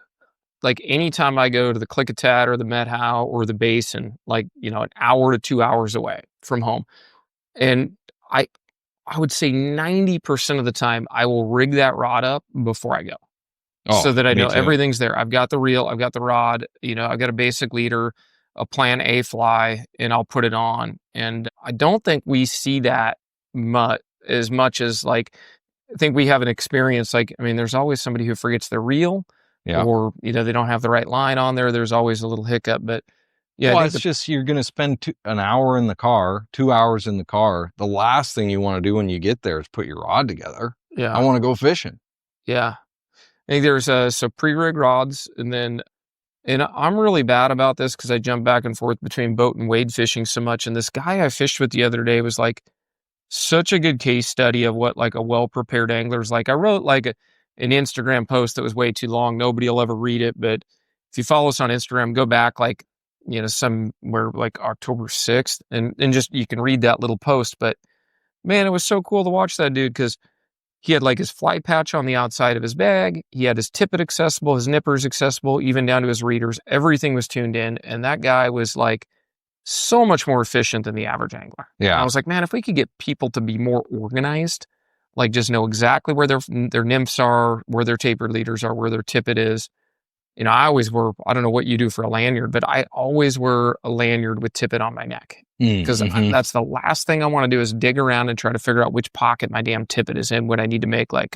like anytime I go to the Klickitat or the Methow or the Basin, like, an hour to 2 hours away from home, and I I would say 90% of the time I will rig that rod up before I go. So that I me know too. everything's there. I've got the reel, I've got the rod, I've got a basic leader, a plan A fly, and I'll put it on. And I don't think we see that as much as like, I think we have an experience. Like, I mean, there's always somebody who forgets their reel Yeah. or, they don't have the right line on there. There's always a little hiccup, but yeah, Well, I it's think just you're going to spend an hour in the car, 2 hours in the car. The last thing you want to do when you get there is put your rod together. yeah, I want to go fishing. yeah. I think there's so pre-rig rods and I'm really bad about this because I jump back and forth between boat and wade fishing so much. And this guy I fished with the other day was like such a good case study of what like a well-prepared angler is like. I wrote like an Instagram post that was way too long. Nobody will ever read it, but if you follow us on Instagram, go back like, somewhere like October 6th and just, you can read that little post. But man, it was so cool to watch that dude because he had like his fly patch on the outside of his bag. He had his tippet accessible, his nippers accessible, even down to his readers. Everything was tuned in. And that guy was like so much more efficient than the average angler. And I Yeah. was like, man, if we could get people to be more organized, like just know exactly where their nymphs are, where their tapered leaders are, where their tippet is. I always wear, I don't know what you do for a lanyard, but I always wear a lanyard with tippet on my neck because Mm-hmm. that's the last thing I want to do is dig around and try to figure out which pocket my damn tippet is in when I need to make like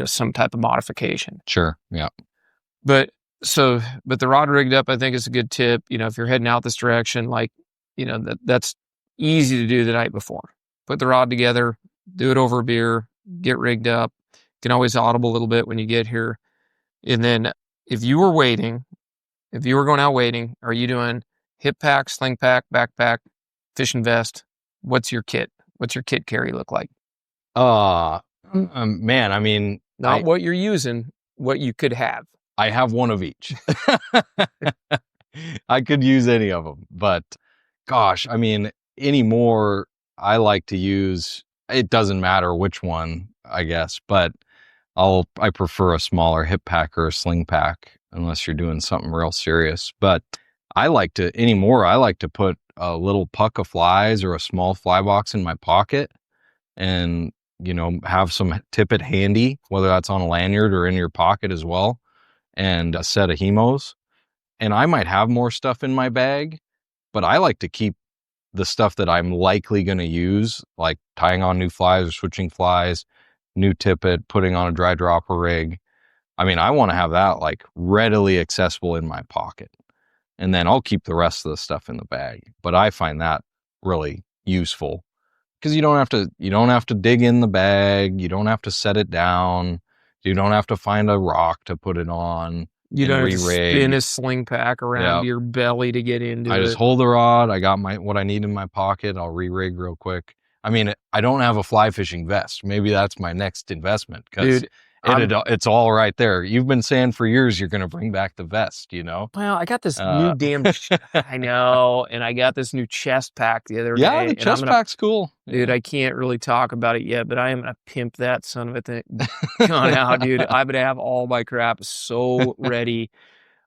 some type of modification. Sure. Yeah. But the rod rigged up, I think is a good tip. If you're heading out this direction, like, that's easy to do the night before. Put the rod together, do it over a beer, get rigged up. You can always audible a little bit when you get here. And then if you were going out wading, are you doing hip pack, sling pack, backpack, fishing vest? What's your kit? What's your kit carry look like? Man, I mean, Not what you're using, what you could have. I have one of each. I could use any of them, but gosh, I mean, anymore, I like to use, it doesn't matter which one, I guess, but I prefer a smaller hip pack or a sling pack unless you're doing something real serious. But I like to put a little puck of flies or a small fly box in my pocket and, have some tippet handy, whether that's on a lanyard or in your pocket as well, and a set of hemos. And I might have more stuff in my bag, but I like to keep the stuff that I'm likely going to use, like tying on new flies or switching flies, new tippet, putting on a dry dropper rig. I mean, I want to have that like readily accessible in my pocket. And then I'll keep the rest of the stuff in the bag. But I find that really useful because you don't have to dig in the bag. You don't have to set it down. You don't have to find a rock to put it on. You and don't have to re-rig. spin a sling pack around your belly to get into it. I just hold the rod. I got what I need in my pocket. I'll re-rig real quick. I mean, I don't have a fly fishing vest. Maybe that's my next investment because it's all right there. You've been saying for years you're going to bring back the vest, Well, I got this new damn, I know, and I got this new chest pack the other day. Yeah, the chest pack's cool. Dude, I can't really talk about it yet, but I am going to pimp that son of a thing gone out, dude. I'm going to have all my crap so ready.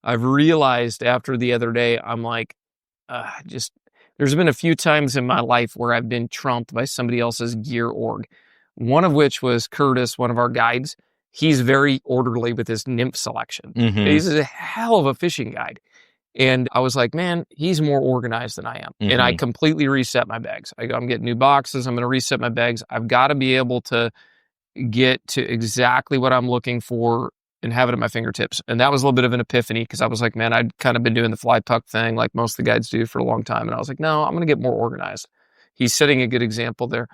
I've realized after the other day, I'm like, there's been a few times in my life where I've been trumped by somebody else's gear org. One of which was Curtis, one of our guides. He's very orderly with his nymph selection. Mm-hmm. He's a hell of a fishing guide. And I was like, man, he's more organized than I am. Mm-hmm. And I completely reset my bags. I'm getting new boxes. I'm going to reset my bags. I've got to be able to get to exactly what I'm looking for and have it at my fingertips. And that was a little bit of an epiphany because I was like, man, I'd kind of been doing the fly puck thing like most of the guides do for a long time. And I was like, no, I'm going to get more organized. He's setting a good example there.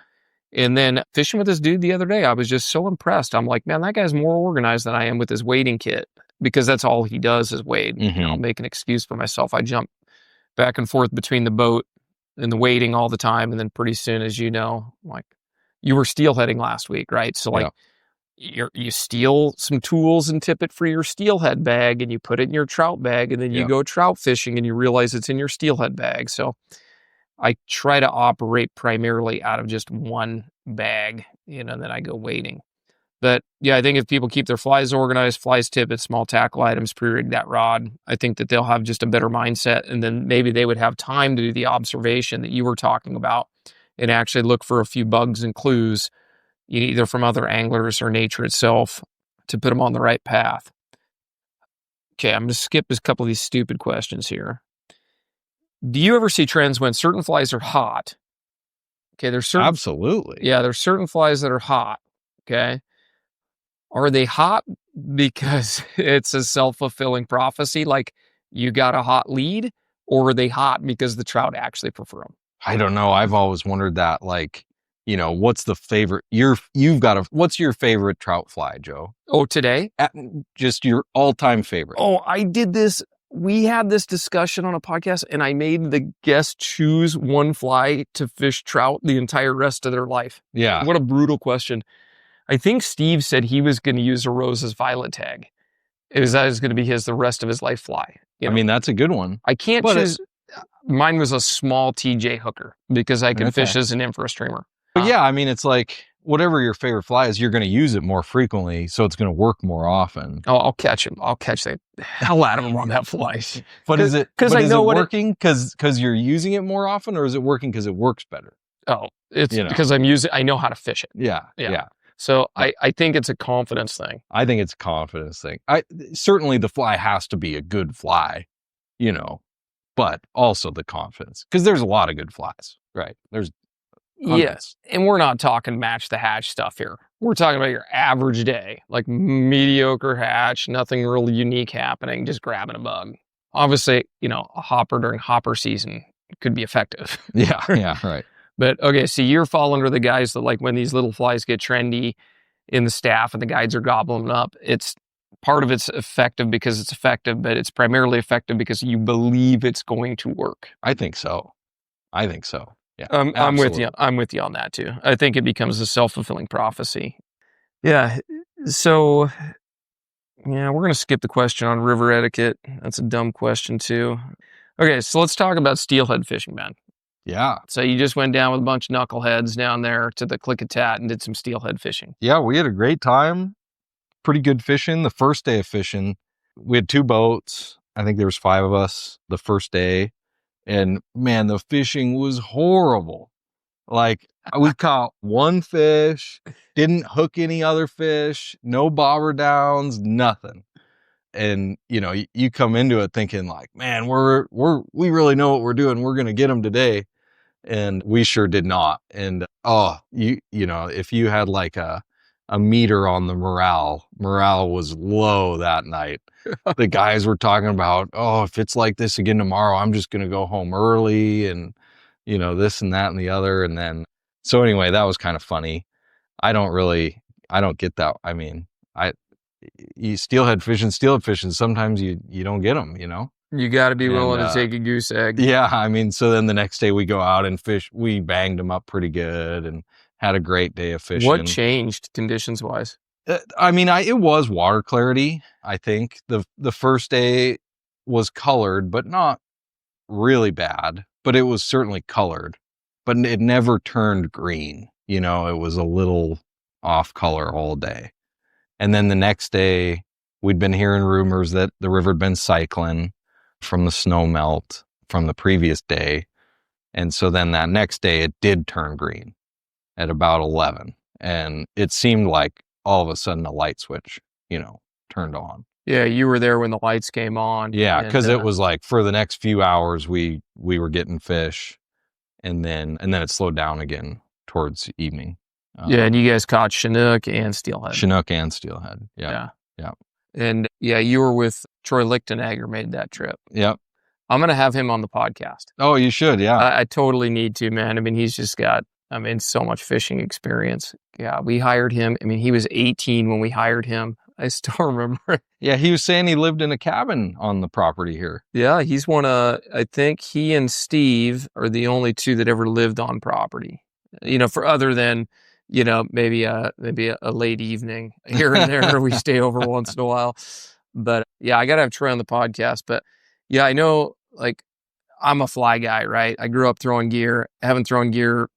And then fishing with this dude the other day, I was just so impressed. I'm like, man, that guy's more organized than I am with his wading kit because that's all he does is wade. Mm-hmm. I'll make an excuse for myself. I jump back and forth between the boat and the wading all the time. And then pretty soon, as you know, like you were steelheading last week, right? So like you steal some tools and tippet for your steelhead bag and you put it in your trout bag and then you go trout fishing and you realize it's in your steelhead bag. So I try to operate primarily out of just one bag, and then I go wading. But yeah, I think if people keep their flies organized, flies, tippets, small tackle items, pre-rig that rod, I think that they'll have just a better mindset. And then maybe they would have time to do the observation that you were talking about and actually look for a few bugs and clues, either from other anglers or nature itself to put them on the right path. Okay, I'm going to skip a couple of these stupid questions here. Do you ever see trends when certain flies are hot? Okay, there's certain... Absolutely. Yeah, there's certain flies that are hot, okay? Are they hot because it's a self-fulfilling prophecy, like you got a hot lead, or are they hot because the trout actually prefer them? I don't know. I've always wondered that, like, what's the favorite, what's your favorite trout fly, Joe? Oh, today? Just your all-time favorite. Oh, I did this. We had this discussion on a podcast and I made the guest choose one fly to fish trout the entire rest of their life. Yeah. What a brutal question. I think Steve said he was going to use a Rose's violet tag. That was going to be the rest of his life fly. I mean, that's a good one. I can't But choose. Mine was a small TJ hooker because I can fish as an nymph or a streamer. But yeah, I mean, it's like whatever your favorite fly is, you're going to use it more frequently, so it's going to work more often. Oh, I'll catch him. I'll catch the hell out of him on that fly. But is it working because you're using it more often, or is it working because it works better? Oh, it's because I know how to fish it. Yeah. So I think it's a confidence thing. I think it's a confidence thing. Certainly the fly has to be a good fly, but also the confidence, because there's a lot of good flies, right? There's hundreds. Yeah, and we're not talking match the hatch stuff here. We're talking about your average day, like mediocre hatch, nothing really unique happening, just grabbing a bug. Obviously, a hopper during hopper season could be effective. Yeah, right. But okay, so you're fall under the guys that like when these little flies get trendy in the staff and the guides are gobbling them up. It's part of it's effective because it's effective, but it's primarily effective because you believe it's going to work. I think so. Yeah, I'm with you. I'm with you on that too. I think it becomes a self-fulfilling prophecy. Yeah. So, yeah, we're going to skip the question on river etiquette. That's a dumb question too. Okay, so let's talk about steelhead fishing, man. Yeah. So you just went down with a bunch of knuckleheads down there to the Klickitat and did some steelhead fishing. Yeah, we had a great time. Pretty good fishing. The first day of fishing, we had 2 boats. I think there was 5 of us the first day. And man, the fishing was horrible. Like, we caught 1 fish, didn't hook any other fish, no bobber downs, nothing. And you come into it thinking like, man, we really know what we're doing. We're going to get them today. And we sure did not. And if you had like a meter on the morale was low that night. The guys were talking about, if it's like this again tomorrow, I'm just going to go home early and, this and that and the other. And then, so anyway, that was kind of funny. I don't get that. I mean, you steelhead fishing, sometimes you don't get them, You got to be willing to take a goose egg. Yeah, I mean, so then the next day we go out and fish. We banged them up pretty good and had a great day of fishing. What changed conditions-wise? I mean, it was water clarity. I think the first day was colored, but not really bad. But it was certainly colored, but it never turned green. It was a little off color all day. And then the next day, we'd been hearing rumors that the river had been cycling from the snow melt from the previous day. And so then that next day, it did turn green at about 11. And it seemed like all of a sudden a light switch, turned on. Yeah, you were there when the lights came on. Yeah, because it was like for the next few hours, we were getting fish. And then it slowed down again towards evening. Yeah, and you guys caught Chinook and steelhead. Yeah. And yeah, you were with Troy Lichtenegger made that trip. Yep. I'm going to have him on the podcast. Oh, you should, yeah. I totally need to, man. I mean, he's just got, so much fishing experience. Yeah, we hired him. I mean, he was 18 when we hired him. I still remember. Yeah, he was saying he lived in a cabin on the property here. Yeah, he's I think he and Steve are the only 2 that ever lived on property. For other than, maybe a late evening here and there, we stay over once in a while. But yeah, I got to have Troy on the podcast. But yeah, I know, like, I'm a fly guy, right? I grew up throwing gear. I haven't thrown gear,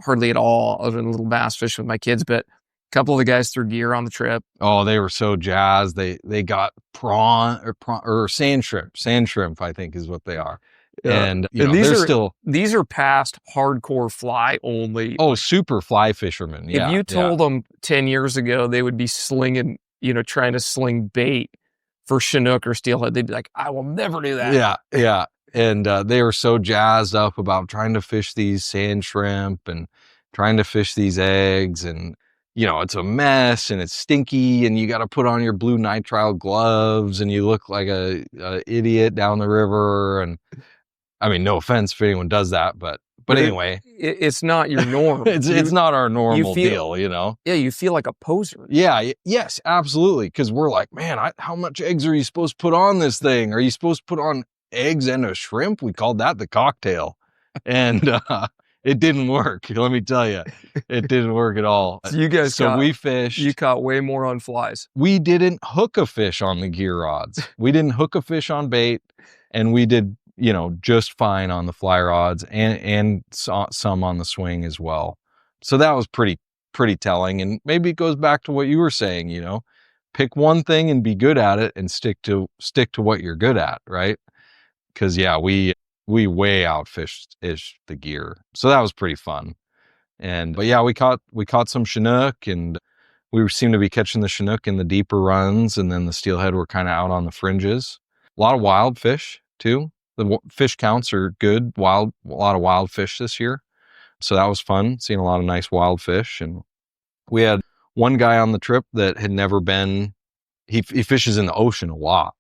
hardly at all, other than little bass fish with my kids. But a couple of the guys threw gear on the trip. Oh, they were so jazzed. They got prawn or sand shrimp. Sand shrimp, I think, is what they are. Yeah. And these are past hardcore fly only. Oh, super fly fishermen. Yeah. If you told them 10 years ago they would be slinging, trying to sling bait for Chinook or steelhead, they'd be like, I will never do that. Yeah. And they were so jazzed up about trying to fish these sand shrimp and trying to fish these eggs. And, it's a mess and it's stinky and you got to put on your blue nitrile gloves and you look like a idiot down the river. And I mean, no offense if anyone does that, but anyway, it's not your norm. it's not our normal deal, Yeah, you feel like a poser. Yeah, yes, absolutely. Because we're like, man, how much eggs are you supposed to put on this thing? Are you supposed to put on eggs and a shrimp? We called that the cocktail, and It didn't work. Let me tell you, it didn't work at all. So you guys we fished. You caught way more on flies. We didn't hook a fish on the gear rods. We didn't hook a fish on bait, and we did, just fine on the fly rods and some on the swing as well. So that was pretty telling. And maybe it goes back to what you were saying, pick one thing and be good at it and stick to what you're good at, right? Because we way outfished the gear, so that was pretty fun. But we caught some Chinook, and we seemed to be catching the Chinook in the deeper runs, and then the steelhead were kind of out on the fringes. A lot of wild fish too. The fish counts are good. A lot of wild fish this year, so that was fun. Seeing a lot of nice wild fish, and we had one guy on the trip that had never been. He fishes in the ocean a lot,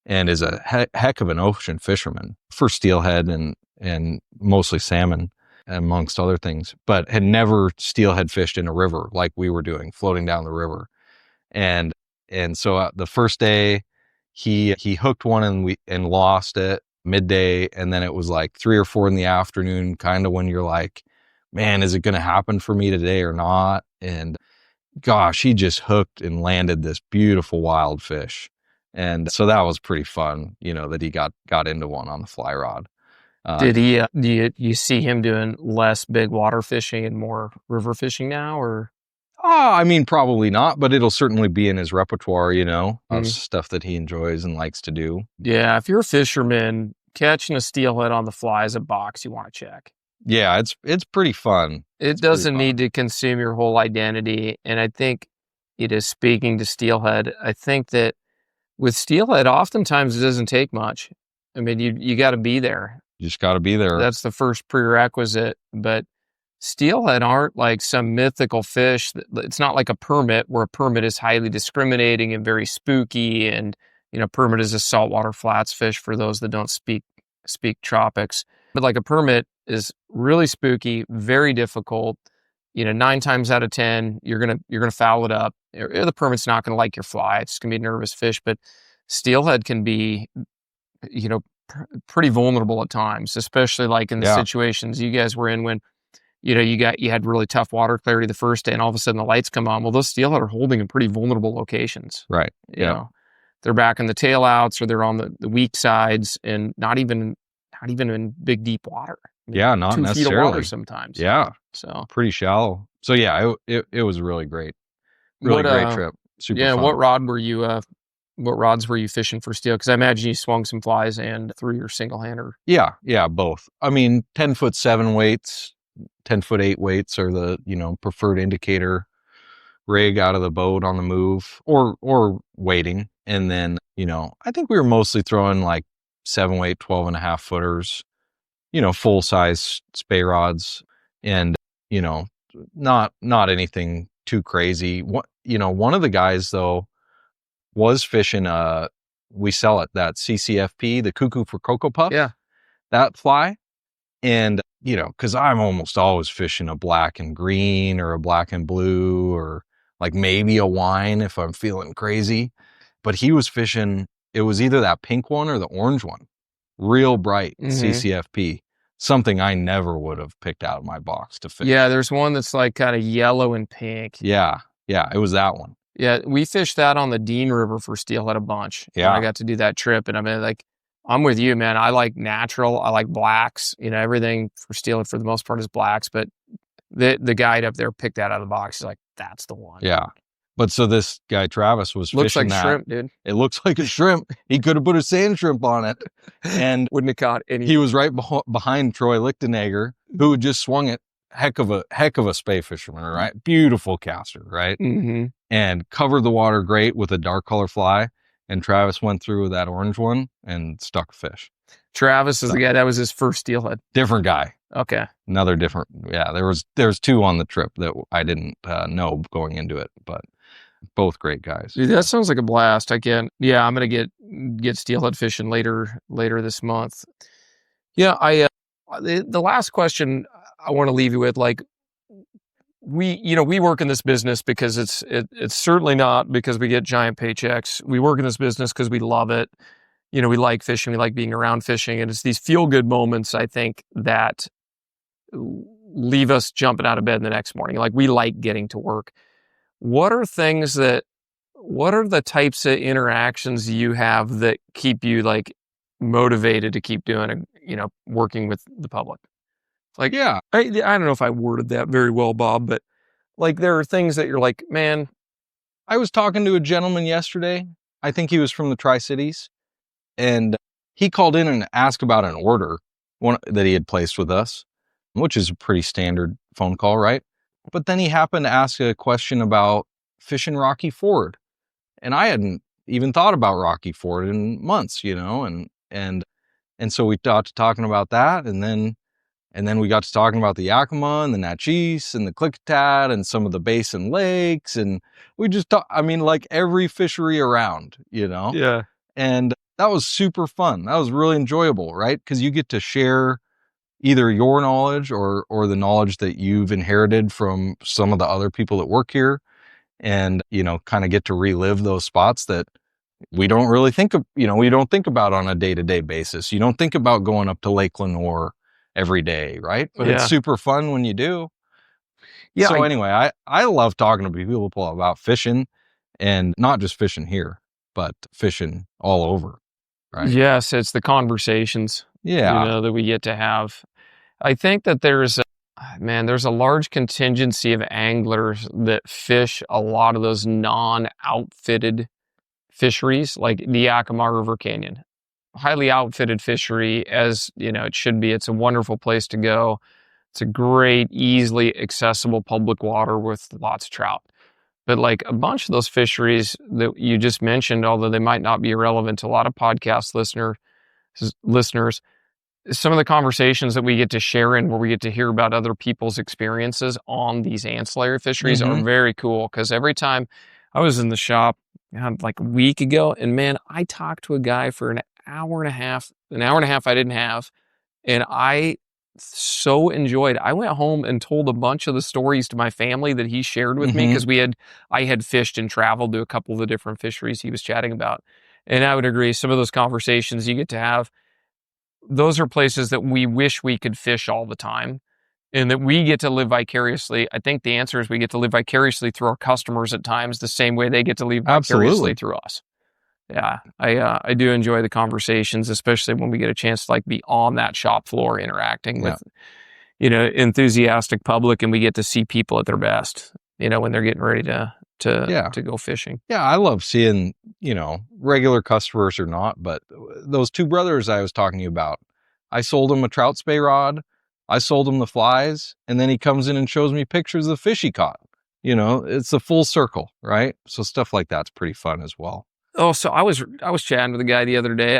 and is a heck of an ocean fisherman for steelhead and mostly salmon, amongst other things, but had never steelhead fished in a river like we were doing, floating down the river. And so the first day he hooked one and lost it midday, and then it was like 3 or 4 in the afternoon, kind of when you're like, man, is it going to happen for me today or not? And gosh, he just hooked and landed this beautiful wild fish. And so that was pretty fun, that he got into one on the fly rod. Did he, do you see him doing less big water fishing and more river fishing now, or? I mean, probably not, but it'll certainly be in his repertoire, of stuff that he enjoys and likes to do. Yeah, if you're a fisherman, catching a steelhead on the fly is a box you want to check. Yeah, it's pretty fun. It doesn't need to consume your whole identity, and I think it is speaking to steelhead. I think that with steelhead, oftentimes it doesn't take much. I mean, you got to be there. You just got to be there. That's the first prerequisite. But steelhead aren't like some mythical fish. It's not like a permit, where a permit is highly discriminating and very spooky. And permit is a saltwater flats fish for those that don't speak tropics. But like a permit is really spooky, very difficult. 9 times out of 10, you're gonna foul it up. Or the permit's not gonna like your fly. It's gonna be a nervous fish. But steelhead can be, pretty vulnerable at times, especially like in the situations you guys were in when, you had really tough water clarity the first day, and all of a sudden the lights come on. Well, those steelhead are holding in pretty vulnerable locations. Right. They're back in the tail outs, or they're on the weak sides, and not even in big deep water. Not 2 necessarily. feet of water sometimes. Yeah. So pretty shallow. So it was really great. Really great trip. Super fun. What rods were you fishing for steel? Because I imagine you swung some flies and threw your single hander. Yeah, both. I mean, 10-foot 7 weights, 10-foot 8 weights are the preferred indicator rig out of the boat on the move, or waiting. And then I think we were mostly throwing like 7-weight 12.5 footers, full size spay rods, and not anything too crazy. One of the guys though was fishing we sell it, that CCFP, the cuckoo for Cocoa Puffs. Yeah. That fly. And, because I'm almost always fishing a black and green or a black and blue, or like maybe a wine if I'm feeling crazy. But he was fishing, it was either that pink one or the orange one. Real bright CCFP. Something I never would have picked out of my box to fish. Yeah, there's one that's like kind of yellow and pink. Yeah, it was that one. Yeah, we fished that on the Dean River for steelhead a bunch. Yeah. I got to do that trip, and I mean, like, I'm with you, man. I like natural. I like blacks. Everything for steelhead for the most part is blacks, but the guide up there picked that out of the box. He's like, that's the one. Yeah. But so this guy, Travis, was looks fishing like shrimp, dude. It looks like a shrimp. He could have put a sand shrimp on it, and wouldn't have caught any. He was right behind Troy Lichtenegger, who had just swung it. Heck of a spay fisherman, right? Beautiful caster, right? Mm-hmm. And covered the water great with a dark color fly. And Travis went through with that orange one and stuck a fish. Travis is the guy that was his first steelhead. Different guy. Okay. Another different. Yeah, there's 2 on the trip that I didn't know going into it, but both great guys. Dude, that sounds like a blast. I'm gonna get steelhead fishing later this month. Yeah, the last question I want to leave you with, like, we work in this business because it's certainly not because we get giant paychecks. We work in this business because we love it. We like fishing, we like being around fishing, and it's these feel good moments, I think, that leave us jumping out of bed the next morning. Like, we like getting to work. What are the types of interactions you have that keep you like motivated to keep doing working with the public? Like, Yeah. I don't know if I worded that very well, Bob, but like, there are things that you're like, man. I was talking to a gentleman yesterday. I think he was from the Tri-Cities, and he called in and asked about an order that he had placed with us, which is a pretty standard phone call, right? But then he happened to ask a question about fishing Rocky Ford. And I hadn't even thought about Rocky Ford in months, and so we got to talking about that, and then we got to talking about the Yakima and the Natchez and the Klickitat and some of the basin lakes, and we just like every fishery around, Yeah. and that was super fun. That was really enjoyable, right? Because you get to share either your knowledge or the knowledge that you've inherited from some of the other people that work here, and kind of get to relive those spots that we don't really think of, we don't think about on a day-to-day basis. You don't think about going up to Lake Lenore every day, right? But it's Yeah. super fun when you do. Yeah. So anyway, I love talking to people about fishing, and not just fishing here, but fishing all over, right? Yes, it's the conversations, Yeah. that we get to have. I think that there's a large contingency of anglers that fish a lot of those non-outfitted fisheries, like the Yakima River Canyon. Highly outfitted fishery, as it should be. It's a wonderful place to go. It's a great, easily accessible public water with lots of trout. But like a bunch of those fisheries that you just mentioned, although they might not be irrelevant to a lot of podcast listeners, some of the conversations that we get to share in, where we get to hear about other people's experiences on these ancillary fisheries, are Mm-hmm. very cool. Because every time I was in the shop like a week ago, and man, I talked to a guy for an hour and a half. I didn't have, and I so enjoyed. I went home and told a bunch of the stories to my family that he shared with me, Mm-hmm. because I had fished and traveled to a couple of the different fisheries he was chatting about. And I would agree, some of those conversations you get to have, those are places that we wish we could fish all the time, and that we get to live vicariously. I think the answer is we get to live vicariously through our customers at times, the same way they get to live vicariously Absolutely. through us. Yeah, I do enjoy the conversations, especially when we get a chance to like be on that shop floor interacting Yeah. with enthusiastic public, and we get to see people at their best. When they're getting ready to Yeah. go fishing. Yeah, I love seeing, regular customers or not, but those two brothers I was talking to you about, I sold them a trout spay rod, I sold him the flies, and then he comes in and shows me pictures of the fish he caught. It's a full circle, right? So stuff like that's pretty fun as well. Oh, so I was chatting with a guy the other day.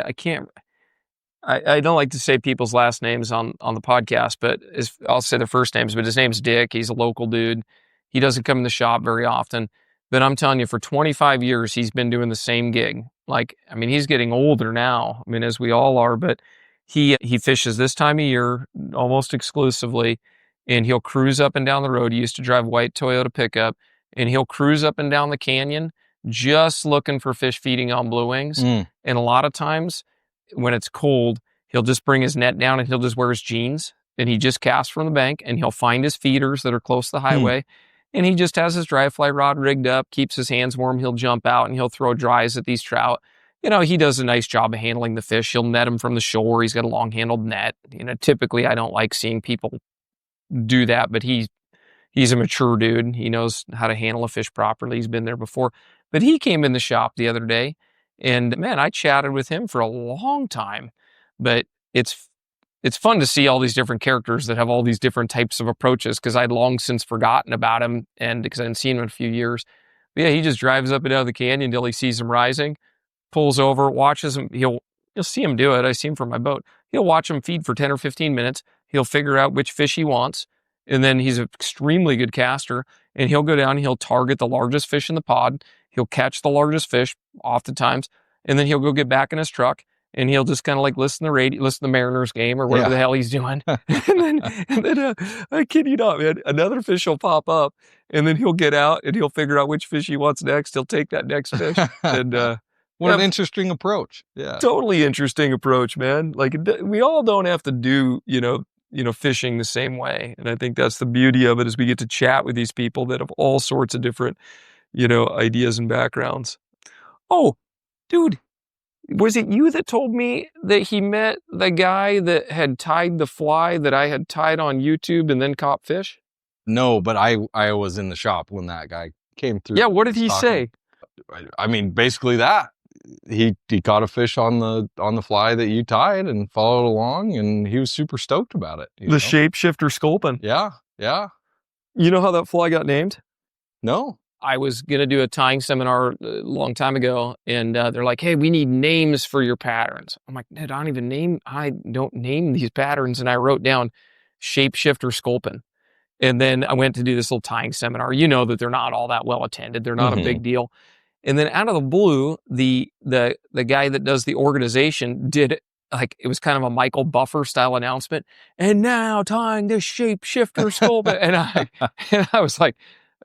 I don't like to say people's last names on the podcast, but I'll say their first names. But his name's Dick. He's a local dude. He doesn't come in the shop very often, but I'm telling you, for 25 years, he's been doing the same gig. Like, I mean, he's getting older now. I mean, as we all are, but he fishes this time of year almost exclusively, and he'll cruise up and down the road. He used to drive white Toyota pickup, and he'll cruise up and down the canyon just looking for fish feeding on blue wings. Mm. And a lot of times, when it's cold, he'll just bring his net down and he'll just wear his jeans, and he just casts from the bank, and he'll find his feeders that are close to the Hmm. highway. And he just has his dry fly rod rigged up, keeps his hands warm. He'll jump out and he'll throw dries at these trout. He does a nice job of handling the fish. He'll net them from the shore. He's got a long handled net. Typically I don't like seeing people do that, but he's a mature dude. He knows how to handle a fish properly. He's been there before. But he came in the shop the other day, and man, I chatted with him for a long time. But it's fun to see all these different characters that have all these different types of approaches, because I'd long since forgotten about him, and because I hadn't seen him in a few years. But yeah, he just drives up and down the canyon until he sees them rising, pulls over, watches him. You'll see him do it. I see him from my boat. He'll watch them feed for 10 or 15 minutes. He'll figure out which fish he wants. And then he's an extremely good caster, and he'll go down and he'll target the largest fish in the pod. He'll catch the largest fish oftentimes, and then he'll go get back in his truck, and he'll just kind of like listen to the radio, listen to the Mariners game or whatever Yeah. the hell he's doing. and then I kid you not, man, another fish will pop up, and then he'll get out and he'll figure out which fish he wants next. He'll take that next fish. And What yeah, an interesting approach. Yeah. totally interesting approach, man. Like, we all don't have to do, fishing the same way. And I think that's the beauty of it, is we get to chat with these people that have all sorts of different, ideas and backgrounds. Oh, dude, was it you that told me that he met the guy that had tied the fly that I had tied on YouTube and then caught fish? No, but I was in the shop when that guy came through. Yeah, what did Was he talking. say? I mean, basically that he caught a fish on the fly that you tied and followed along, and he was super stoked about it. The shapeshifter sculpin. Yeah, yeah. You know how that fly got named? No. I was going to do a tying seminar a long time ago, and they're like, hey, we need names for your patterns. I'm like, I don't name these patterns. And I wrote down shapeshifter sculpin. And then I went to do this little tying seminar. You know that they're not all that well attended. They're not a Mm-hmm. big deal. And then out of the blue, the guy that does the organization did, like, it was kind of a Michael Buffer style announcement. And now tying the shapeshifter sculpin. And I was like,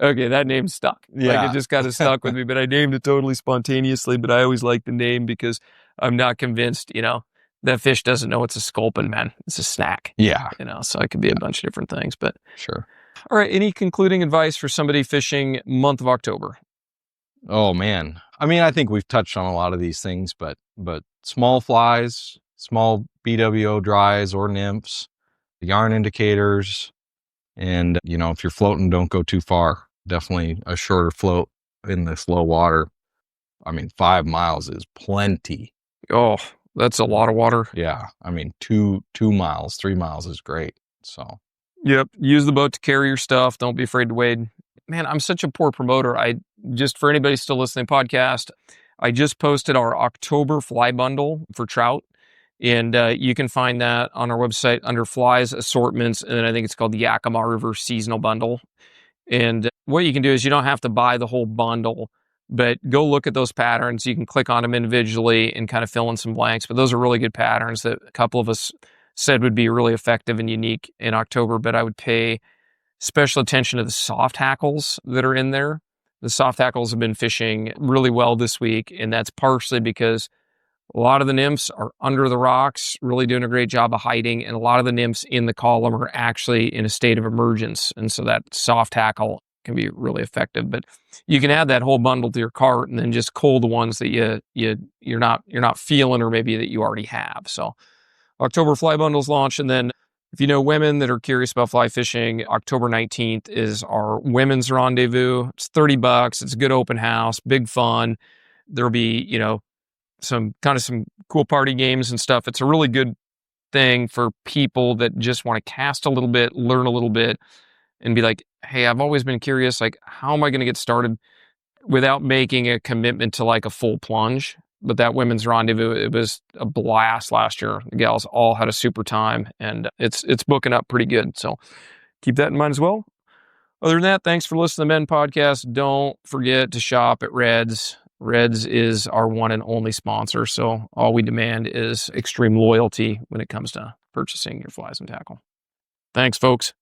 okay, that name stuck. Like, it Yeah. just kind of stuck with me. But I named it totally spontaneously. But I always like the name because I'm not convinced, that fish doesn't know it's a sculpin, man. It's a snack. Yeah. So it could be a bunch of different things. But Sure. all right, any concluding advice for somebody fishing month of October? Oh man. I mean, I think we've touched on a lot of these things, but small flies, small BWO dries or nymphs, yarn indicators, and if you're floating, don't go too far. Definitely a shorter float in this low water. I mean, 5 miles is plenty. Oh, that's a lot of water. Yeah. I mean, 2 miles, 3 miles is great. So Yep. Use the boat to carry your stuff. Don't be afraid to wade. Man, I'm such a poor promoter. Just for anybody still listening to the podcast, I just posted our October fly bundle for trout. And you can find that on our website under flies, assortments. And then I think it's called the Yakima River Seasonal Bundle. And what you can do is you don't have to buy the whole bundle, but go look at those patterns. You can click on them individually and kind of fill in some blanks. But those are really good patterns that a couple of us said would be really effective and unique in October. But I would pay special attention to the soft hackles that are in there. The soft hackles have been fishing really well this week, and that's partially because a lot of the nymphs are under the rocks, really doing a great job of hiding, and a lot of the nymphs in the column are actually in a state of emergence, and so that soft hackle can be really effective. But you can add that whole bundle to your cart, and then just cull the ones that you're not feeling, or maybe that you already have. So October fly bundles launch, and then if you know women that are curious about fly fishing, October 19th is our women's rendezvous. It's $30. It's a good open house, big fun. There'll be, some cool party games and stuff. It's a really good thing for people that just want to cast a little bit, learn a little bit, and be like, hey, I've always been curious, like, how am I going to get started without making a commitment to like a full plunge? But that women's rendezvous, it was a blast last year. The gals all had a super time, and it's booking up pretty good. So keep that in mind as well. Other than that, thanks for listening to the Men Podcast. Don't forget to shop at Red's. Red's is our one and only sponsor. So all we demand is extreme loyalty when it comes to purchasing your flies and tackle. Thanks, folks.